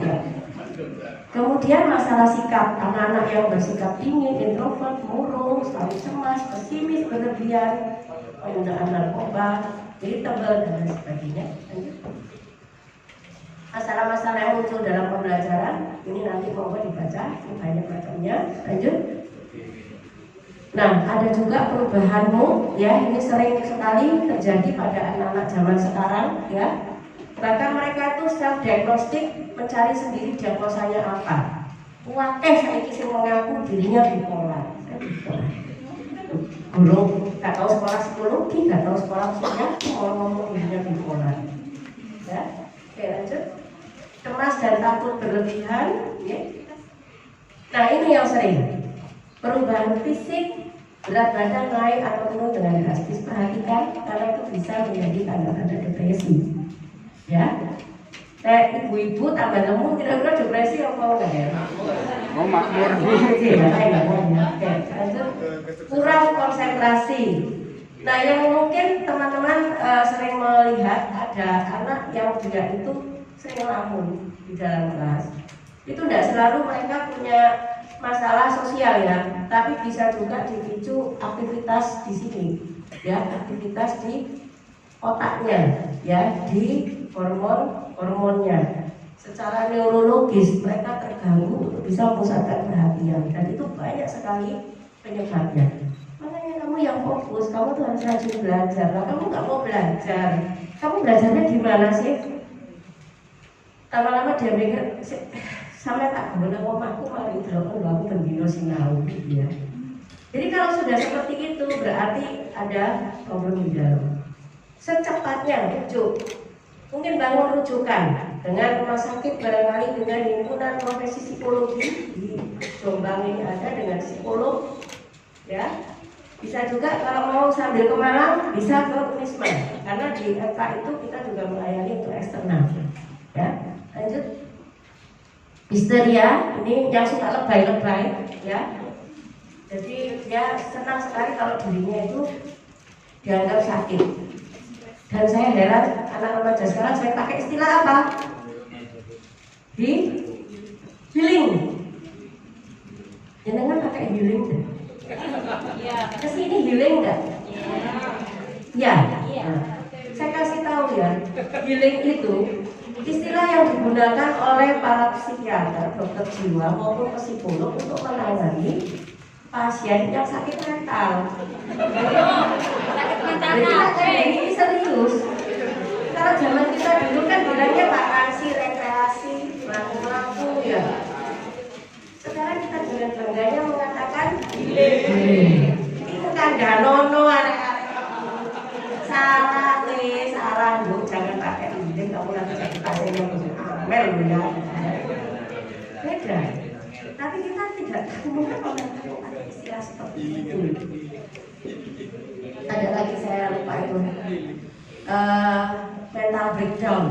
Kemudian masalah sikap, anak-anak yang bersikap dingin, introvert, murung, selalu cemas, pesimis, berlebihan, penggunaan narkoba, irritable dan lain sebagainya. Masalah-masalah yang muncul dalam pembelajaran ini nanti mau dibaca, ini banyak macamnya. Lanjut. Nah, ada juga perubahan mood, ya, ini sering sekali terjadi pada anak-anak zaman sekarang, ya. Bahkan mereka itu self-diagnostik, mencari sendiri diagnosanya apa. Wakeh saya kisah mengaku dirinya bipolar. Guru nggak tahu sekolah psikologi, nggak tahu sekolah psikologi, mau ngomong dirinya bipolar. Ya, oke lanjut. Cemas dan takut berlebihan, ya. Nah ini yang sering. Perubahan fisik, berat badan naik atau turun dengan drastis. Perhatikan karena itu bisa menjadi tanda-tanda depresi. Ya, kayak ibu-ibu tambah lemu kira-kira depresi apa enggak ya? Oh makmur. Kurang konsentrasi. Nah, yang mungkin teman-teman sering melihat ada anak yang juga itu sering ngelamun di dalam kelas. Itu tidak selalu mereka punya masalah sosial ya, tapi bisa juga dipicu aktivitas di sini, ya, aktivitas di otaknya, ya, di hormonnya. Secara neurologis mereka terganggu untuk bisa memusatkan perhatian, dan itu banyak sekali penyebabnya. Makanya kamu yang fokus, kamu tuh harus rajin belajar. Nah, kamu nggak mau belajar, kamu belajarnya gimana sih? Lama-lama dia mikir, sampai tak boleh ngomongku mari telepon aku bendino sinau gitu ya. Jadi kalau sudah seperti itu berarti ada problem di dalam. Secepatnya rujuk, mungkin bangun rujukan dengan rumah sakit, barangkali dengan himpunan profesi psikologi di Jombang ini ada dengan psikolog, ya. Bisa juga kalau mau sambil ke Malang bisa ke Unisma, karena di FK itu kita juga melayani untuk eksternal, ya. Lanjut. Histeria ini yang suka lebay-lebay, ya. Jadi dia senang sekali kalau dirinya itu dianggap sakit. Dan saya heran anak remaja sekarang saya pakai istilah apa? Healing. Jangan pakai healing deh. Iya. Kesini healing enggak? Iya. Ya. Saya kasih tahu ya, healing itu istilah yang digunakan oleh para psikiater, dokter jiwa maupun psikolog untuk menangani pasien yang sakit mental. Sakit mental Ini serius. Kalau zaman kita dulu kan bilangnya vakansi, rekreasi, melaku-melaku ya. Sekarang kita dengan bangganya mengatakan healing. Itu kan danono anak-anak. Salah bu, jangan pakai healing. Kamu nanti sakit pasiennya amel ya. Beda. Tapi kita tidak mungkin mengatakan istilah seperti itu. Ada lagi saya lupa itu mental breakdown.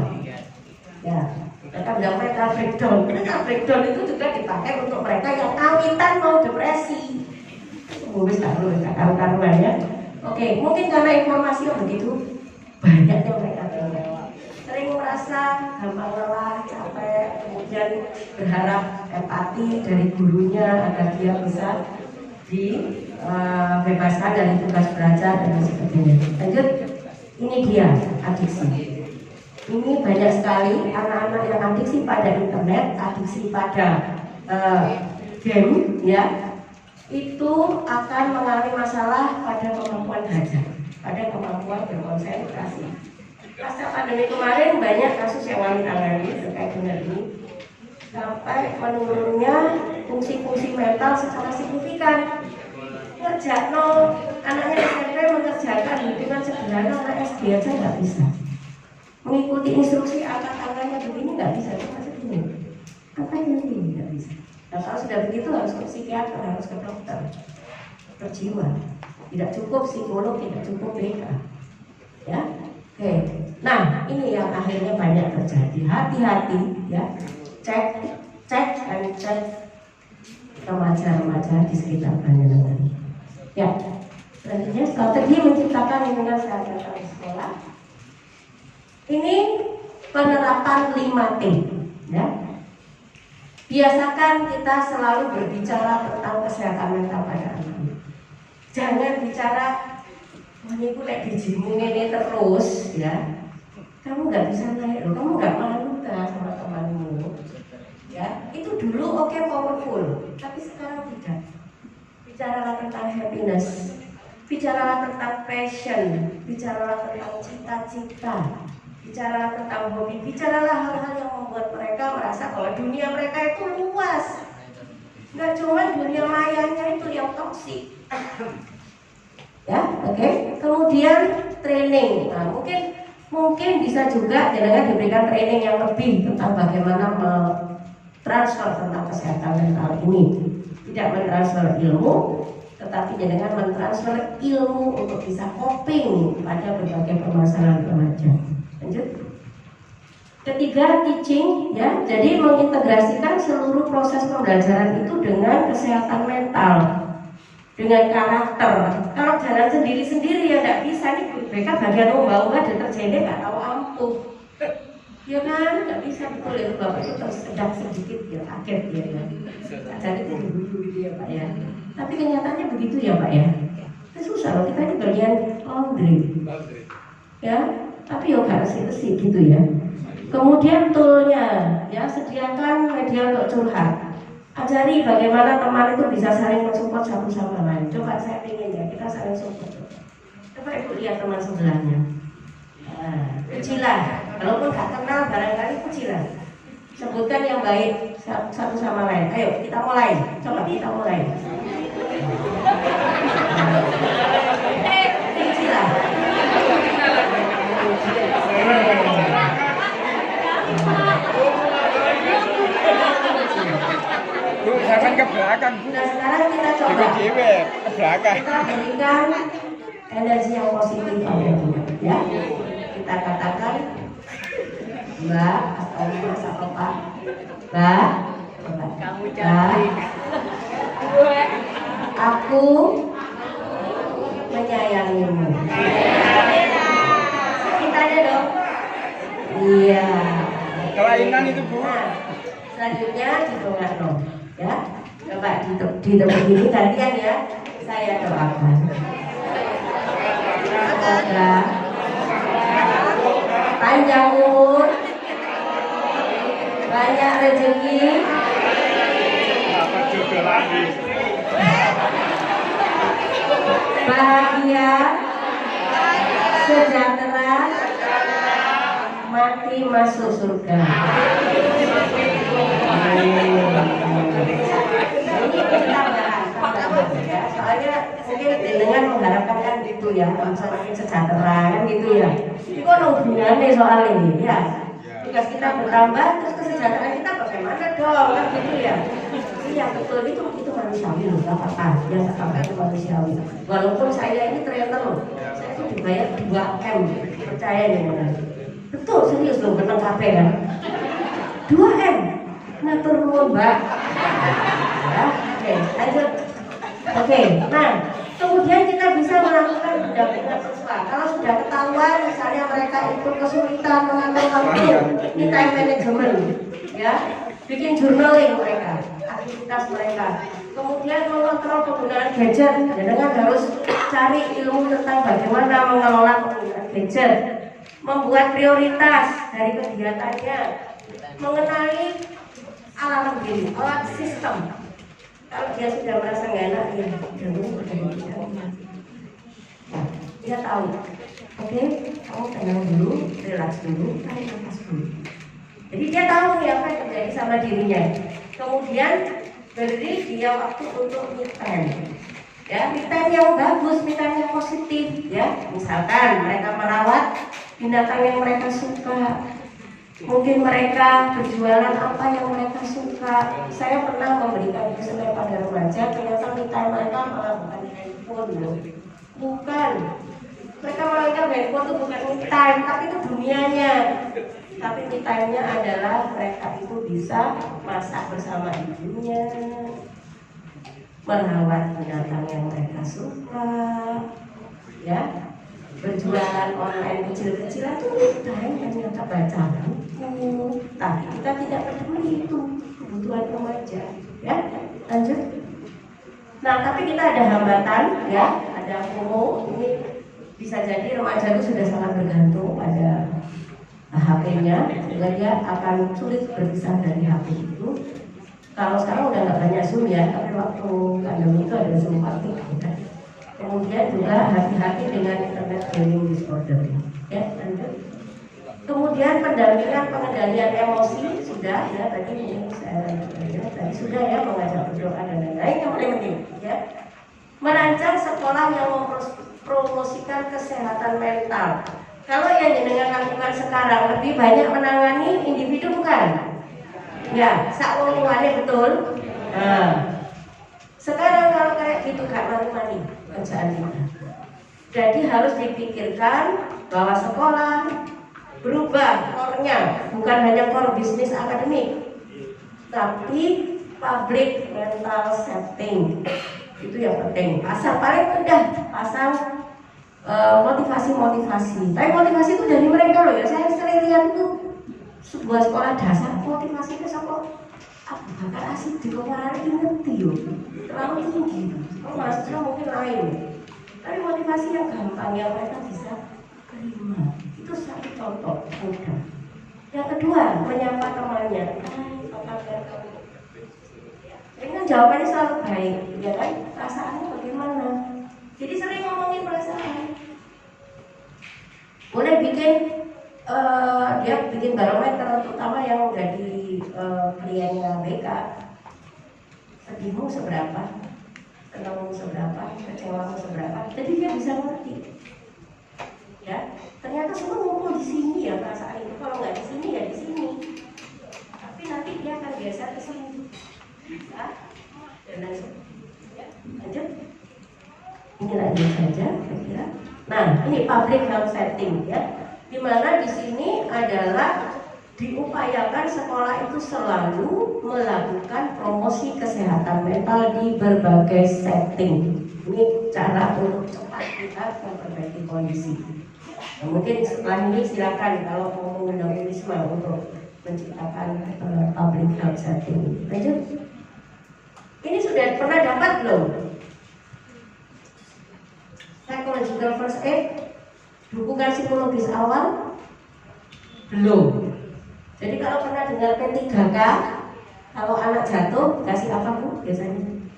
Ya, mereka bilang mental breakdown. Mental breakdown itu juga dipakai untuk mereka yang kawitan mau depresi. Mungkin tak karu-karuan ya. Oke, mungkin karena informasi yang begitu banyak yang mereka dengar. Sering merasa gampang lelah, capek, kemudian berharap empati dari gurunya agar dia bisa dibebaskan dari tugas belajar dan sebagainya. Lanjut, ini dia adiksi. Ini banyak sekali anak-anak yang adiksi pada internet, adiksi pada game, ya, itu akan mengalami masalah pada kemampuan belajar, pada kemampuan berkonsentrasi. Pasca pandemi kemarin banyak kasus yang kami tangani terkait dengan ini, sampai menurunnya fungsi-fungsi mental secara signifikan. Ngerjakno anaknya SMP mengerjakan hitungan sederhana, anak SD aja nggak bisa. Mengikuti instruksi angkat tangannya begini nggak bisa, cuma segini. Apa ini nggak bisa. Nah kalau sudah begitu harus ke psikiater, harus ke dokter jiwa. Tidak cukup psikolog, tidak cukup BK. Ya. Oke, nah ini yang akhirnya banyak terjadi. Hati-hati ya, cek remaja-remaja di sekitar Banjarnegara. Ya, selanjutnya strategi menciptakan lingkungan sehat mental di sekolah. Ini penerapan 5T. Ya, biasakan kita selalu berbicara tentang kesehatan mental pada anak. Jangan bicara ini aku lek dijimu ini terus ya, kamu nggak bisa naik loh, kamu nggak malu kan sama temanmu ya. Itu dulu oke, powerful, tapi sekarang tidak. Bicaralah tentang happiness, bicaralah tentang passion, bicaralah tentang cita-cita, bicaralah tentang hobi, bicaralah hal-hal yang membuat mereka merasa bahwa dunia mereka itu luas, nggak cuma dunia mayanya itu yang toksik. Ya, oke. Kemudian training. Nah, mungkin bisa juga jangan diberikan training yang lebih tentang bagaimana mentransfer tentang kesehatan mental ini. Tidak mentransfer ilmu, tetapi dengan mentransfer ilmu untuk bisa coping pada berbagai permasalahan remaja. Lanjut. Ketiga, teaching, ya. Jadi mengintegrasikan seluruh proses pembelajaran itu dengan kesehatan mental, dengan karakter. Kalau jalan sendiri-sendiri ya nggak bisa nih. Mereka bagian ubah-ubah deterjennya nggak tahu ampuh. Ya kan, nggak bisa betul ya. Bapak itu tersedak sedikit ya, kaget ya. Jadi itu dulu gitu ya Pak ya. Tapi kenyataannya begitu ya Pak ya. Itu susah loh, kita ini bagian laundry. Ya, tapi ya nggak resik-resik gitu ya. Kemudian toolnya, ya sediakan media untuk curhat. Ajari bagaimana teman itu bisa saling mensupport satu sama lain. Coba saya ingin ya kita saling support. Coba ibu lihat teman sebelahnya. Nah, pujilah, walaupun gak kenal barangkali pujilah. Sebutkan yang baik satu sama lain. Ayo kita mulai. Coba kita mulai. Pujilah. Bu, jangan ke belakang, Bu. Nah sekarang kita coba. Dewe ke belakang. Kita berikan energi yang positif pada dia, ya. Kita katakan, Mbak atau Mas atau Pak, Mbak, Kamu cantik. aku menyayangimu. Kita aja dong. Iya. Kelainan itu, Bu. Nah, selanjutnya didongak dong, ya. Coba ditepuk ini gantian ya. Saya doakan. Semoga panjang umur, banyak rezeki, Dapat jodoh lagi. bahagia, sejahtera, mati masuk surga. Ini kita bahas ya. Soalnya mungkin dengan mengharapkan kan gitu ya, makin sejahtera kan gitu ya. Ini kok ada hubungannya soal ini ya. Tugas kita bertambah, terus kesejahteraan kita bagaimana dong kan gitu ya. Iya betul itu manusiawi loh, gak apa-apa. Yang apa itu manusiawi. Walaupun saya ini trainer loh, saya itu dibayar 2M, percaya nih benar. Betul serius loh, benar capek kan. 2M, ngatur nuwun mbak. Ya, oke, lanjut. Oke, nah kemudian kita bisa melakukan pendampingan seksual. Kalau sudah ketahuan, misalnya mereka itu kesulitan mengatur waktu, ini time management, ya, bikin journaling mereka, aktivitas mereka. Kemudian mengontrol penggunaan gadget, dengan harus cari ilmu tentang bagaimana mengelola penggunaan gadget, membuat prioritas dari kegiatannya, mengenali alarm diri, alarm sistem. Kalau dia sudah merasa nggak enak, ya jangan berhenti. Dia tahu, oke, kamu tenang dulu, relax dulu, tarik nafas dulu. Jadi dia tahu nih apa yang terjadi sama dirinya. Kemudian beri dia waktu untuk me time. Ya, me time yang bagus, me time yang positif. Ya, misalkan mereka merawat binatang yang mereka suka. Mungkin mereka berjualan apa yang mereka suka. Saya pernah memberikan kesempatan pada remaja, ternyata me time mereka malah bukan handphone loh. Bukan. Mereka menganggap handphone itu bukan me time, tapi itu dunianya. Tapi me time-nya adalah mereka itu bisa masak bersama ibunya, merawat binatang yang mereka suka, ya. Berjualan online kecil-kecilan itu time, ternyata baca buku. Tapi kita tidak peduli itu kebutuhan remaja, ya. Lanjut. Nah, tapi kita ada hambatan, ya, ada FOMO. Ini bisa jadi remaja itu sudah sangat bergantung pada HP-nya, sehingga dia akan sulit berpisah dari HP itu. Kalau sekarang udah nggak banyak Zoom ya, tapi waktu pandemi itu ada Zoom party. Ya. Kemudian juga hati-hati dengan internet gaming disorder. Ya, lanjut. Kemudian pendampingan pengendalian emosi sudah ya tadi ini saya tadi sudah ya mengajak berdoa dan lain-lain yang paling penting ya. Merancang sekolah yang mempromosikan kesehatan mental. Kalau yang jenengan lakukan sekarang lebih banyak menangani individu bukan? Ya, sakwong-wongane betul. Nah, sekarang kalau kayak gitu gak mani-mani kerjaan kita. Jadi harus dipikirkan bahwa sekolah berubah core-nya, bukan hanya core bisnis akademik, tapi public mental setting. Itu yang penting. Pasal paling mudah, pasal motivasi. Tapi motivasi itu dari mereka loh ya. Saya sering lihat itu sebuah sekolah dasar motivasinya sama bakal asik di kemarin itu ngerti yo. Terlalu tinggi. Kalau mahasiswa mungkin lain. Tapi motivasi yang gampang yang mereka bisa terima. Itu satu contoh mudah. Yang kedua, menyapa temannya. Hai, apa kabar kamu? Ini kan jawabannya selalu baik, ya kan? Perasaannya bagaimana? Jadi sering ngomongin perasaan. Boleh bikin dia bikin barometer, terutama yang udah di kliennya BK. Sedihmu seberapa? Senangmu seberapa? Kecewamu seberapa? Jadi dia bisa ngerti. Ya, ternyata semua ngumpul di sini ya perasaan itu. Kalau nggak di sini ya di sini. Tapi nanti dia akan biasa ke sini. Ya, dan langsung. Ya, lanjut. Ini lagi saja, kira-kira. Nah, ini public health setting ya, dimana di sini adalah diupayakan sekolah itu selalu melakukan promosi kesehatan mental di berbagai setting. Ini cara untuk cepat kita memperbaiki kondisi. Nah, mungkin setelah ini silakan kalau mau mengundang Wisma untuk menciptakan public health setting. Lanjut. Ini sudah pernah dapat belum? Psychological first aid, dukungan psikologis awal, belum. Jadi kalau pernah dengar P3K, kalau anak jatuh kasih apa Bu biasanya?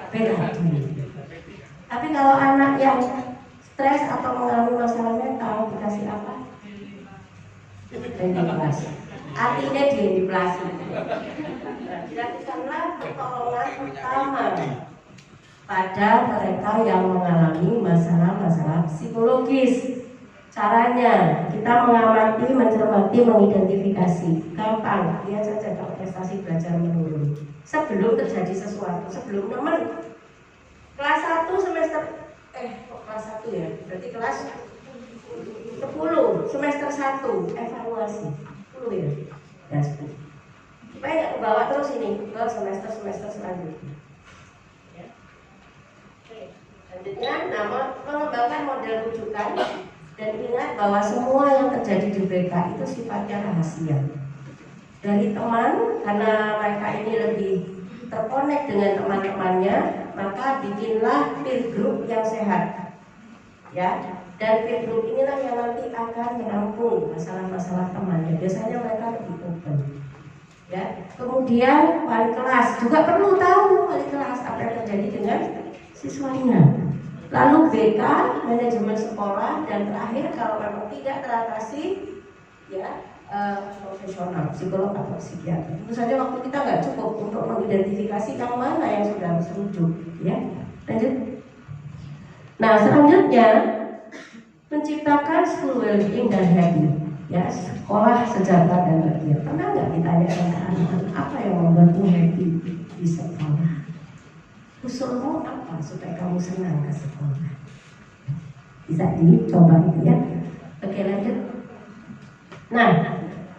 Betadine. Tapi kalau anak yang stres atau mengalami masalah mental dikasih apa? Ventilasi. Artinya diinflasi. Nah, dilakukanlah pertolongan pertama pada mereka yang mengalami masalah-masalah psikologis. Caranya kita mengamati, mencermati, mengidentifikasi. Gampang, lihat saja kalau prestasi belajar menurun. Sebelum terjadi sesuatu, sebelum teman kelas 1 semester kelas 1 ya, berarti kelas 10 semester 1 evaluasi 10 ya, ya 10. Supaya nggak kebawa terus ini ke semester selanjutnya. Selanjutnya, mengembangkan model rujukan dan ingat bahwa semua yang terjadi di BK itu sifatnya rahasia. Dari teman, karena mereka ini lebih terkonek dengan teman-temannya, maka bikinlah peer group yang sehat. Ya, dan peer group inilah yang nanti akan menampung masalah-masalah temannya. Biasanya mereka lebih open. Ya, kemudian wali kelas juga perlu tahu wali kelas apa yang terjadi dengan siswanya. Lalu BK, manajemen sekolah, dan terakhir kalau memang tidak teratasi, ya profesional, psikolog atau psikiater. Tentu saja waktu kita nggak cukup untuk mengidentifikasi yang mana yang sudah harus rujuk, ya. Lanjut. Nah, selanjutnya menciptakan school well-being dan happy, ya, sekolah sejahtera dan bahagia. Pernah nggak ditanyakan ke anak-anak apa yang membuatmu happy di sekolah? Usulmu apa supaya kamu senang ke sekolah? Bisa dicoba gitu ya. Oke, lanjut. Nah,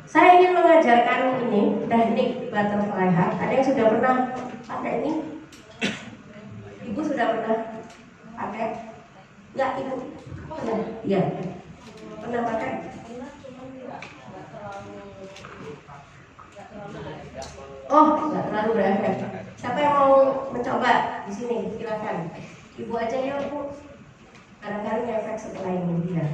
saya ingin mengajarkan ini teknik butterfly hug. Ada yang sudah pernah pakai ini? Ibu sudah pernah pakai? Enggak, Ibu? Pernah? Iya. Pernah pakai? Oh, nggak terlalu berefek. Siapa yang mau mencoba di sini? Silakan. Ibu aja ya, Bu. Kadang-kadang ngefek setelah ini ya.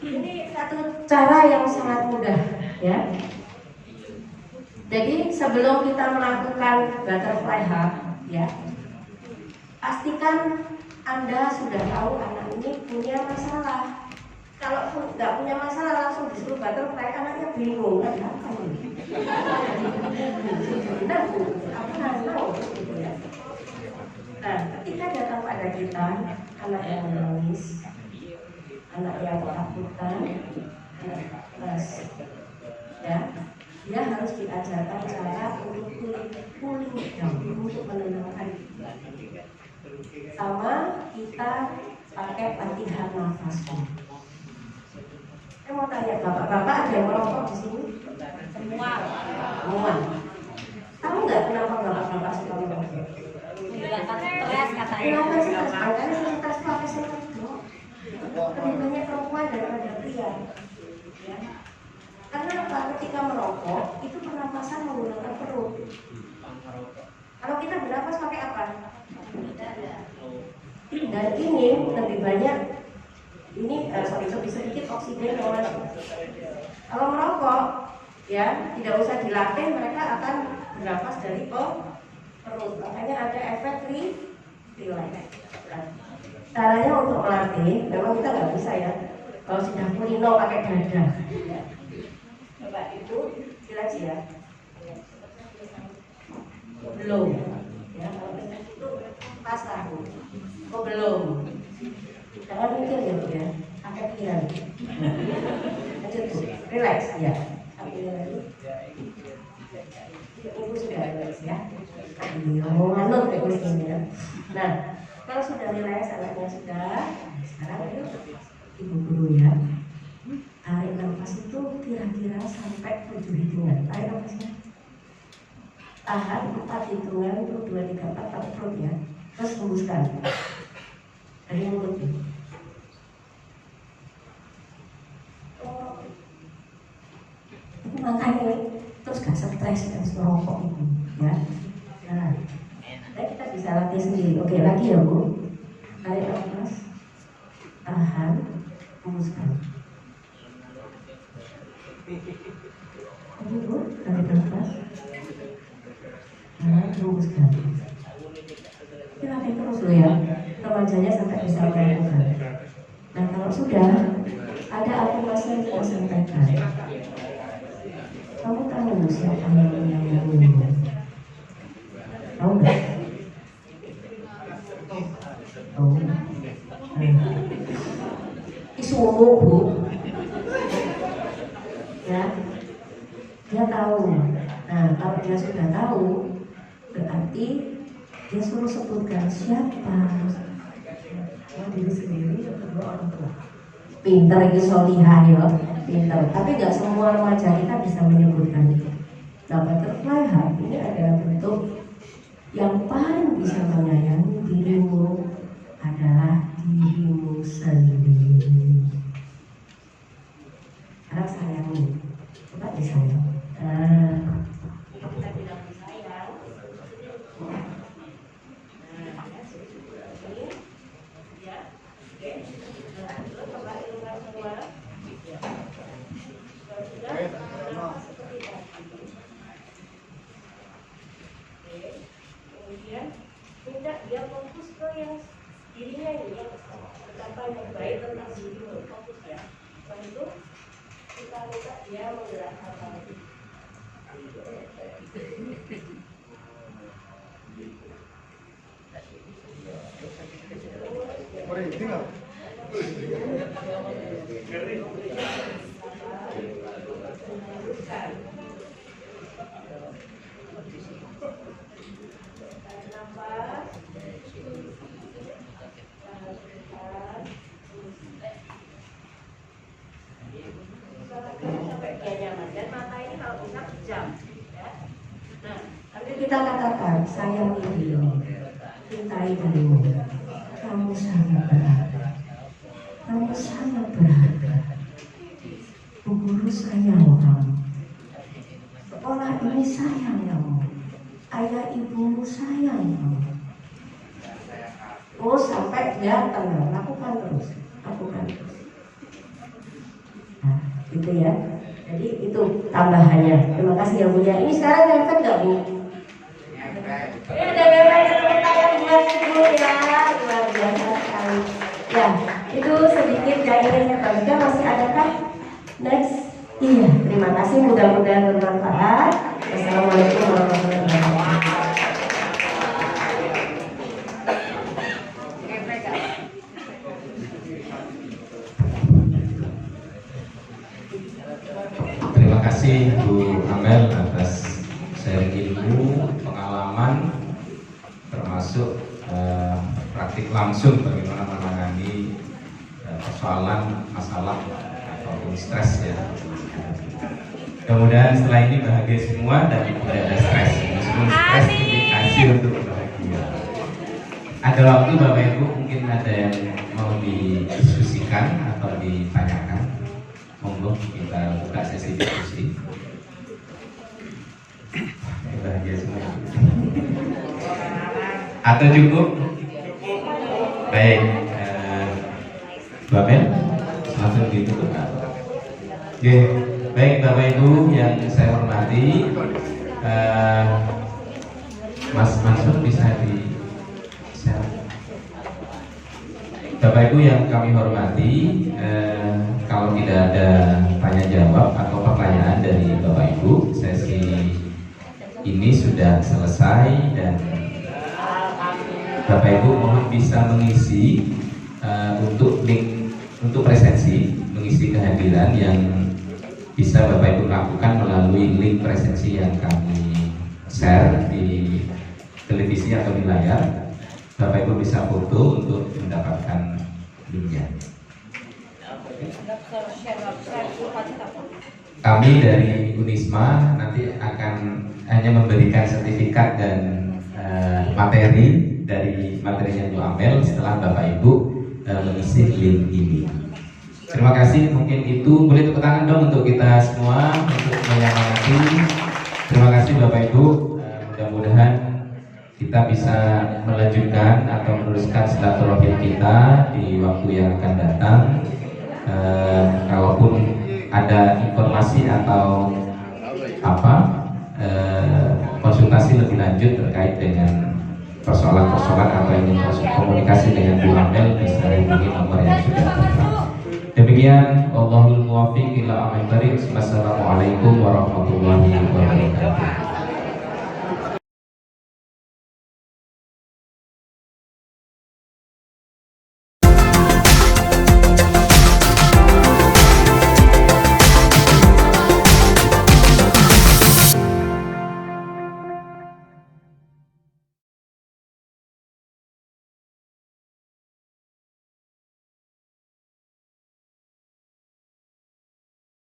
Ini satu cara yang sangat mudah, ya. Jadi sebelum kita melakukan butterfly hug, ya, pastikan Anda sudah tahu anak ini punya masalah. Kalau nggak punya masalah langsung disuruh butterfly, anaknya bingung kan apa ini? Benar Bu, aku nggak tahu gitu ya. Nah, ketika datang pada kita anak yang menangis, anak yang ketakutan, anak stres, ya, dia harus diajarkan cara untuk pulih down, untuk menenangkan. Sama kita pakai latihan nafas. Saya mau tanya bapak-bapak, ada yang merokok di sini? Semua. Tahu nggak kenapa bapak-bapak suka merokok? Stres katanya. Kenapa stres? Makanya stres pakai stres dong. Lebih banyak perempuan daripada pria. Ya. Karena ketika merokok itu pernapasan menggunakan perut. Kalau kita bernapas pakai apa? Dan ini lebih banyak ini lebih sedikit oksigen yang masuk. Kalau merokok, ya tidak usah dilatih, mereka akan bernafas dari perut. Makanya ada efek relax. Nah, caranya untuk melatih, memang kita nggak bisa ya. Kalau sudah kulino pakai dada, coba itu relax ya. Belum, ya kalau itu pas tahu. Oh belum. Jangan mikir ya Bu ya, pakai pikiran. Lanjut Bu, relax ya. Sambil lagi. Ibu sudah relax ya. Mau nganut ya ya. Nah, kalau sudah relax, anaknya sudah. Sekarang yuk Ibu guru ya. Tarik nafas itu kira-kira sampai 7 hitungan. Tarik nafasnya. Tahan 4 hitungan, 1, 2, 3, 4, tarik perut ya. Terus hembuskan. Dari mulut. Makanya terus gak stres harus merokok itu ya. Nah, kita bisa latih sendiri. Oke, lagi ya Bu. Tarik nafas, tahan, hembuskan. Lagi Bu, tarik nafas, tahan, hembuskan. Kita latih terus loh ya. Remajanya sampai bisa melakukan. Nah, kalau sudah ada afirmasi yang kita sampaikan. Kamu tahu siapa yang menyayangimu? Tahu nggak? Tahu. Isu Bu. Ya, dia tahu. Nah, kalau dia sudah tahu, berarti dia suruh sebutkan siapa. Diri sendiri, kedua orang tua. Pinter itu solihah ya, pinter. Tapi nggak semua remaja kita bisa menyebutkan itu. Nah, butterfly heart ini adalah bentuk yang paling bisa menyayangi dirimu adalah dirimu sendiri. Karena sayangi, coba disayang. Nah, kita bilang disayang. Kemudian minta dia fokus ke yang dirinya ini, apa yang baik tentang diri, fokus ya. Setelah itu kita minta dia menggerakkan lagi. Kita katakan sayangi dirimu, cintai dirimu. Kamu sangat berharga. Kamu sangat berharga. Bu guru sayang kamu. Sekolah ini sayang kamu. Ayah ibumu sayang kamu. Oh sampai dia tenang. Lakukan terus. Nah, gitu ya. Jadi itu tambahannya. Terima kasih ya Bu ya. Ini sekarang efek nggak Bu? Ini ada banyak tepuk tangan buat Ibu ya, luar biasa sekali. Ya, itu sedikit yang ingin saya bagikan. Masih adakah? Next. Iya, terima kasih. Mudah-mudahan bermanfaat. Wassalamualaikum warahmatullahi wabarakatuh. Terima kasih Bu Amel atas sharing ilmu, pengalaman, termasuk praktik langsung bagaimana menangani persoalan masalah ataupun stres ya. Mudah-mudahan setelah ini bahagia semua dan tidak ada stres. Meskipun stres indikasi untuk bahagia. Ada waktu Bapak Ibu mungkin ada yang mau didiskusikan atau ditanyakan. Monggo kita buka sesi diskusi. Bahagia semua. Atau cukup? Baik. Bapak langsung ditutup. Oke, baik Bapak Ibu yang saya hormati, Mas Mansur bisa di share. Bapak Ibu yang kami hormati, kalau tidak ada tanya jawab atau pertanyaan dari Bapak Ibu, sesi ini sudah selesai dan Bapak Ibu mohon bisa mengisi untuk link untuk presensi, mengisi kehadiran yang bisa Bapak Ibu lakukan melalui link presensi yang kami share di televisi atau di layar. Bapak Ibu bisa foto untuk mendapatkan linknya. Kami dari Unisma nanti akan hanya memberikan sertifikat dan materi dari materinya Bu Amel setelah Bapak Ibu mengisi link ini. Terima kasih, mungkin itu. Boleh tepuk tangan dong untuk kita semua untuk menyemangati. Terima kasih Bapak Ibu. Mudah-mudahan kita bisa melanjutkan atau meneruskan silaturahim kita di waktu yang akan datang. Kalaupun ada informasi atau konsultasi lebih lanjut terkait dengan persoalan-persoalan atau ingin komunikasi dengan Bu Amel, bisa hubungi nomor yang sudah tertera. Demikian, Allah